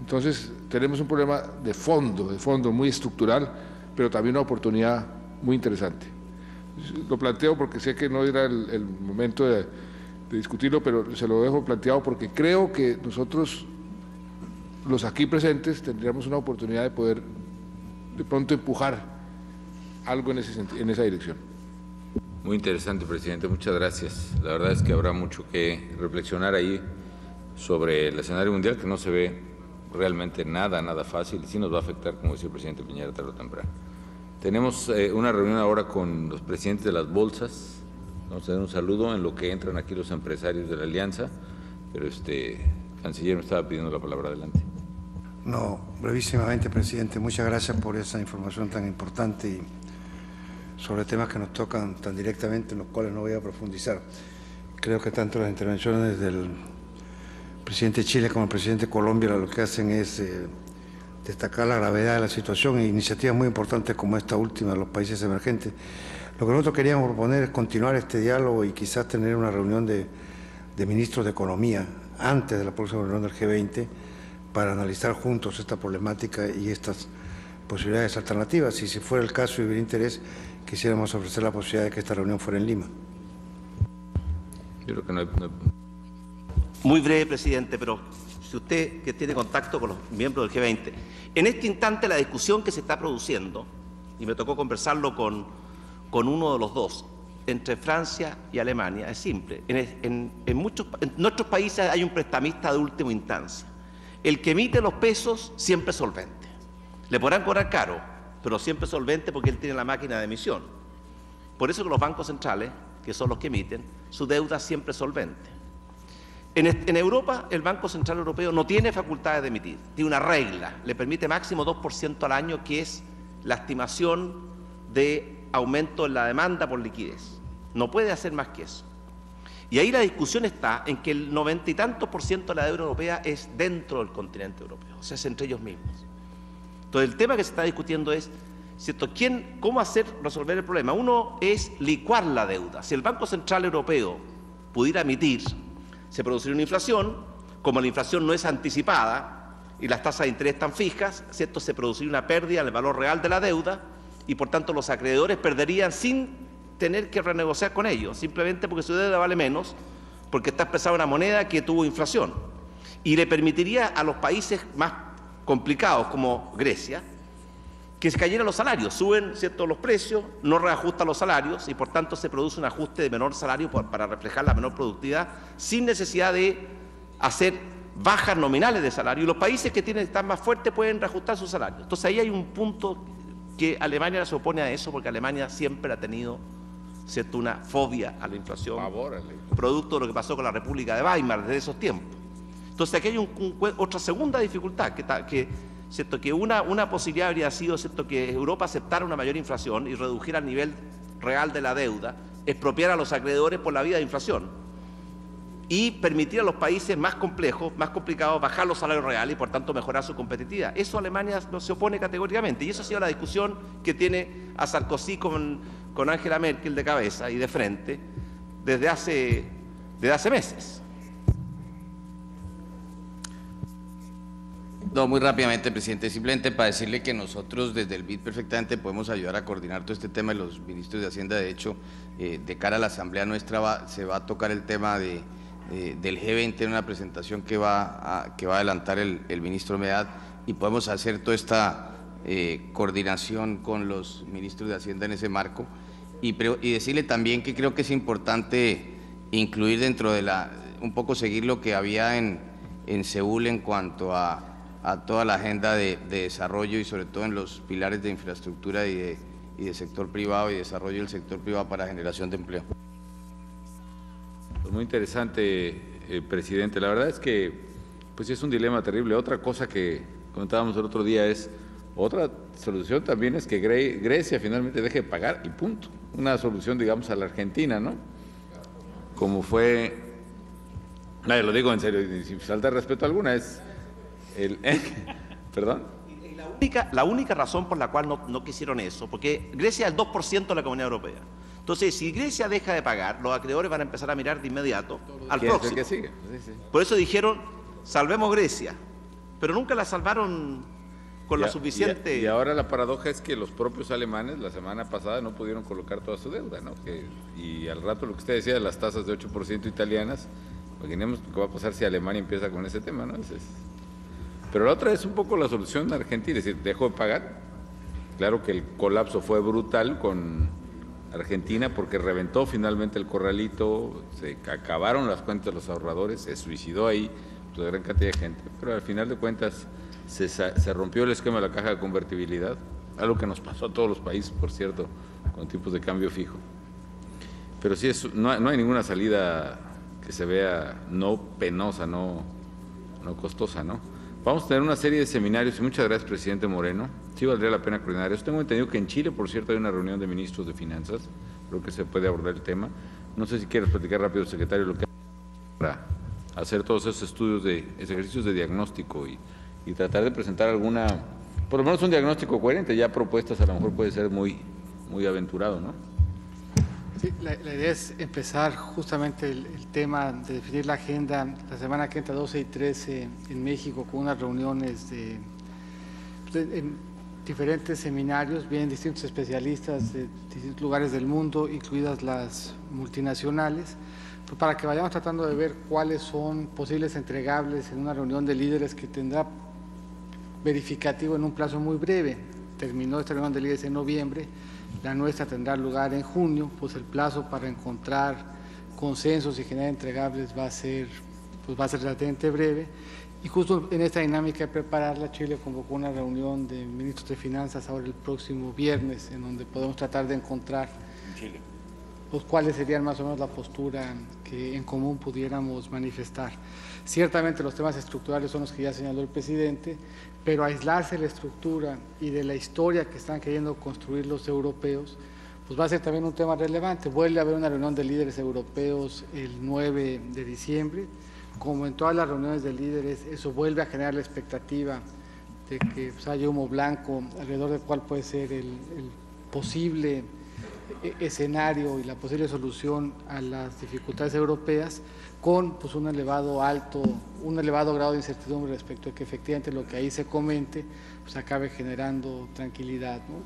Entonces tenemos un problema de fondo muy estructural, pero también una oportunidad muy interesante. Lo planteo porque sé que no era el momento de discutirlo, pero se lo dejo planteado porque creo que nosotros, los aquí presentes, tendríamos una oportunidad de poder de pronto empujar algo en esa dirección. Muy interesante, presidente, muchas gracias. La verdad es que habrá mucho que reflexionar ahí sobre el escenario mundial, que no se ve realmente nada fácil, y sí nos va a afectar, como decía el presidente Piñera, tarde o temprano. Tenemos una reunión ahora con los presidentes de las bolsas. Vamos a dar un saludo en lo que entran aquí los empresarios de la alianza, pero canciller me estaba pidiendo la palabra. Adelante. No, brevísimamente, presidente, muchas gracias por esa información tan importante y sobre temas que nos tocan tan directamente, en los cuales no voy a profundizar. Creo que tanto las intervenciones del presidente de Chile como el presidente de Colombia lo que hacen es destacar la gravedad de la situación e iniciativas muy importantes como esta última de los países emergentes. Lo que nosotros queríamos proponer es continuar este diálogo y quizás tener una reunión de ministros de Economía antes de la próxima reunión del G20 para analizar juntos esta problemática y estas posibilidades alternativas. Y si fuera el caso y hubiera interés, quisiéramos ofrecer la posibilidad de que esta reunión fuera en Lima. Yo creo que no hay... Muy breve, presidente, pero si usted que tiene contacto con los miembros del G20, en este instante la discusión que se está produciendo, y me tocó conversarlo con uno de los dos, entre Francia y Alemania, es simple. En nuestros países hay un prestamista de última instancia. El que emite los pesos siempre es solvente. Le podrán cobrar caro, pero siempre es solvente porque él tiene la máquina de emisión. Por eso que los bancos centrales, que son los que emiten, su deuda siempre es solvente. En Europa, el Banco Central Europeo no tiene facultades de emitir, tiene una regla, le permite máximo 2% al año, que es la estimación de aumento en la demanda por liquidez. No puede hacer más que eso. Y ahí la discusión está en que el 90 y tantos % de la deuda europea es dentro del continente europeo, o sea, es entre ellos mismos. Entonces, el tema que se está discutiendo es, ¿cierto?, cómo resolver el problema. Uno es licuar la deuda. Si el Banco Central Europeo pudiera emitir, se produciría una inflación. Como la inflación no es anticipada y las tasas de interés están fijas, ¿cierto?, se produciría una pérdida en el valor real de la deuda y por tanto los acreedores perderían sin tener que renegociar con ellos, simplemente porque su deuda vale menos, porque está expresada una moneda que tuvo inflación. Y le permitiría a los países más complicados como Grecia que se cayeran los salarios, suben, ¿cierto?, los precios, no reajustan los salarios y por tanto se produce un ajuste de menor salario para reflejar la menor productividad sin necesidad de hacer bajas nominales de salario, y los países que están más fuertes pueden reajustar sus salarios. Entonces ahí hay un punto que Alemania se opone a eso, porque Alemania siempre ha tenido, ¿cierto?, una fobia a la inflación, producto de lo que pasó con la República de Weimar desde esos tiempos. Entonces aquí hay otra segunda dificultad, ¿cierto?, que una posibilidad habría sido, ¿cierto?, que Europa aceptara una mayor inflación y redujera el nivel real de la deuda, expropiar a los acreedores por la vía de inflación y permitir a los países más complejos, más complicados, bajar los salarios reales y por tanto mejorar su competitividad. Eso Alemania no se opone categóricamente, y eso ha sido la discusión que tiene a Sarkozy con Angela Merkel de cabeza y de frente desde hace meses. No, muy rápidamente, presidente, simplemente para decirle que nosotros desde el BID perfectamente podemos ayudar a coordinar todo este tema de los ministros de Hacienda. De hecho, de cara a la asamblea nuestra se va a tocar el tema del G20 en una presentación que va a adelantar el ministro Medad, y podemos hacer toda esta coordinación con los ministros de Hacienda en ese marco, y decirle también que creo que es importante incluir dentro de un poco seguir lo que había en Seúl en cuanto a toda la agenda de desarrollo, y sobre todo en los pilares de infraestructura y de sector privado y desarrollo del sector privado para generación de empleo. Muy interesante, presidente. La verdad es que pues es un dilema terrible. Otra cosa que comentábamos el otro día otra solución también es que Grecia finalmente deje de pagar y punto. Una solución, digamos, a la Argentina, ¿no? Como fue, lo digo en serio, sin falta de respeto alguna, ¿Perdón? La única razón por la cual no quisieron eso, porque Grecia es el 2% de la Comunidad Europea. Entonces, si Grecia deja de pagar, los acreedores van a empezar a mirar de inmediato al próximo. Que sigue. Sí. Por eso dijeron, salvemos Grecia, pero nunca la salvaron con la suficiente... Y ahora la paradoja es que los propios alemanes la semana pasada no pudieron colocar toda su deuda, ¿no? Y al rato lo que usted decía de las tasas de 8% italianas, imaginemos qué va a pasar si Alemania empieza con ese tema, ¿no? Pero la otra es un poco la solución argentina, es decir, dejó de pagar. Claro que el colapso fue brutal con Argentina porque reventó finalmente el corralito, se acabaron las cuentas de los ahorradores, se suicidó ahí una gran cantidad de gente, pero al final de cuentas se rompió el esquema de la caja de convertibilidad, algo que nos pasó a todos los países, por cierto, con tipos de cambio fijo. Pero sí, no hay ninguna salida que se vea no penosa, no costosa, ¿no? Vamos a tener una serie de seminarios y muchas gracias, presidente Moreno. Sí valdría la pena coordinar eso. Tengo entendido que en Chile, por cierto, hay una reunión de ministros de finanzas. Creo que se puede abordar el tema. No sé si quieres platicar rápido, secretario, lo que para hacer todos esos estudios ejercicios de diagnóstico y tratar de presentar por lo menos un diagnóstico coherente. Ya propuestas a lo mejor puede ser muy aventurado, ¿no? Sí, la idea es empezar justamente el tema de definir la agenda la semana que entra, 12 y 13 en México, con unas reuniones en diferentes seminarios, vienen distintos especialistas de distintos lugares del mundo, incluidas las multinacionales, pues para que vayamos tratando de ver cuáles son posibles entregables en una reunión de líderes que tendrá verificativo en un plazo muy breve. Terminó esta reunión de líderes en noviembre, la nuestra tendrá lugar en junio, pues el plazo para encontrar consensos y generar entregables va a ser relativamente breve. Y justo en esta dinámica de prepararla, Chile convocó una reunión de ministros de Finanzas ahora el próximo viernes, en donde podemos tratar de encontrar pues, cuáles serían más o menos la postura que en común pudiéramos manifestar. Ciertamente los temas estructurales son los que ya señaló el presidente, pero aislarse de la estructura y de la historia que están queriendo construir los europeos, pues va a ser también un tema relevante. Vuelve a haber una reunión de líderes europeos el 9 de diciembre. Como en todas las reuniones de líderes, eso vuelve a generar la expectativa de que haya humo blanco alrededor del cual puede ser el posible escenario y la posible solución a las dificultades europeas con pues, un elevado grado de incertidumbre respecto a que efectivamente lo que ahí se comente pues, acabe generando tranquilidad, ¿no?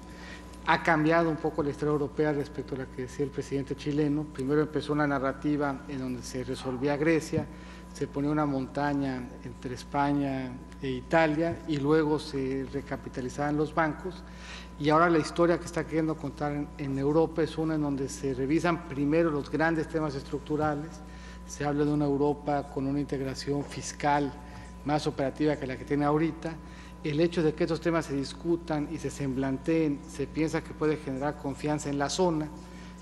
Ha cambiado un poco la historia europea respecto a la que decía el presidente chileno. Primero empezó una narrativa en donde se resolvía Grecia, se ponía una montaña entre España e Italia y luego se recapitalizaban los bancos. Y ahora la historia que está queriendo contar en Europa es una en donde se revisan primero los grandes temas estructurales, se habla de una Europa con una integración fiscal más operativa que la que tiene ahorita. El hecho de que estos temas se discutan y se semblanteen, se piensa que puede generar confianza en la zona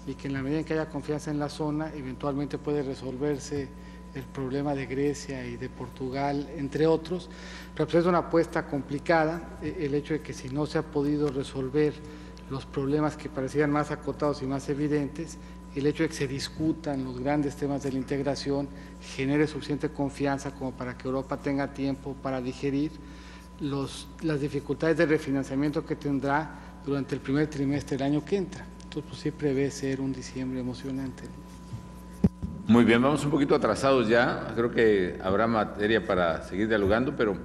y que en la medida en que haya confianza en la zona, eventualmente puede resolverse el problema de Grecia y de Portugal, entre otros. Pero pues es una apuesta complicada, el hecho de que si no se ha podido resolver los problemas que parecían más acotados y más evidentes, el hecho de que se discutan los grandes temas de la integración genere suficiente confianza como para que Europa tenga tiempo para digerir las dificultades de refinanciamiento que tendrá durante el primer trimestre del año que entra. Entonces, pues sí prevé ser un diciembre emocionante. Muy bien, vamos un poquito atrasados ya. Creo que habrá materia para seguir dialogando, pero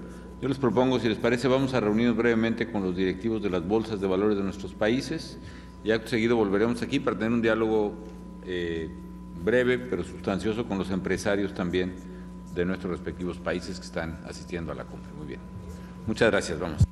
yo les propongo, si les parece, vamos a reunirnos brevemente con los directivos de las bolsas de valores de nuestros países y acto seguido volveremos aquí para tener un diálogo breve pero sustancioso con los empresarios también de nuestros respectivos países que están asistiendo a la cumbre. Muy bien. Muchas gracias, vamos.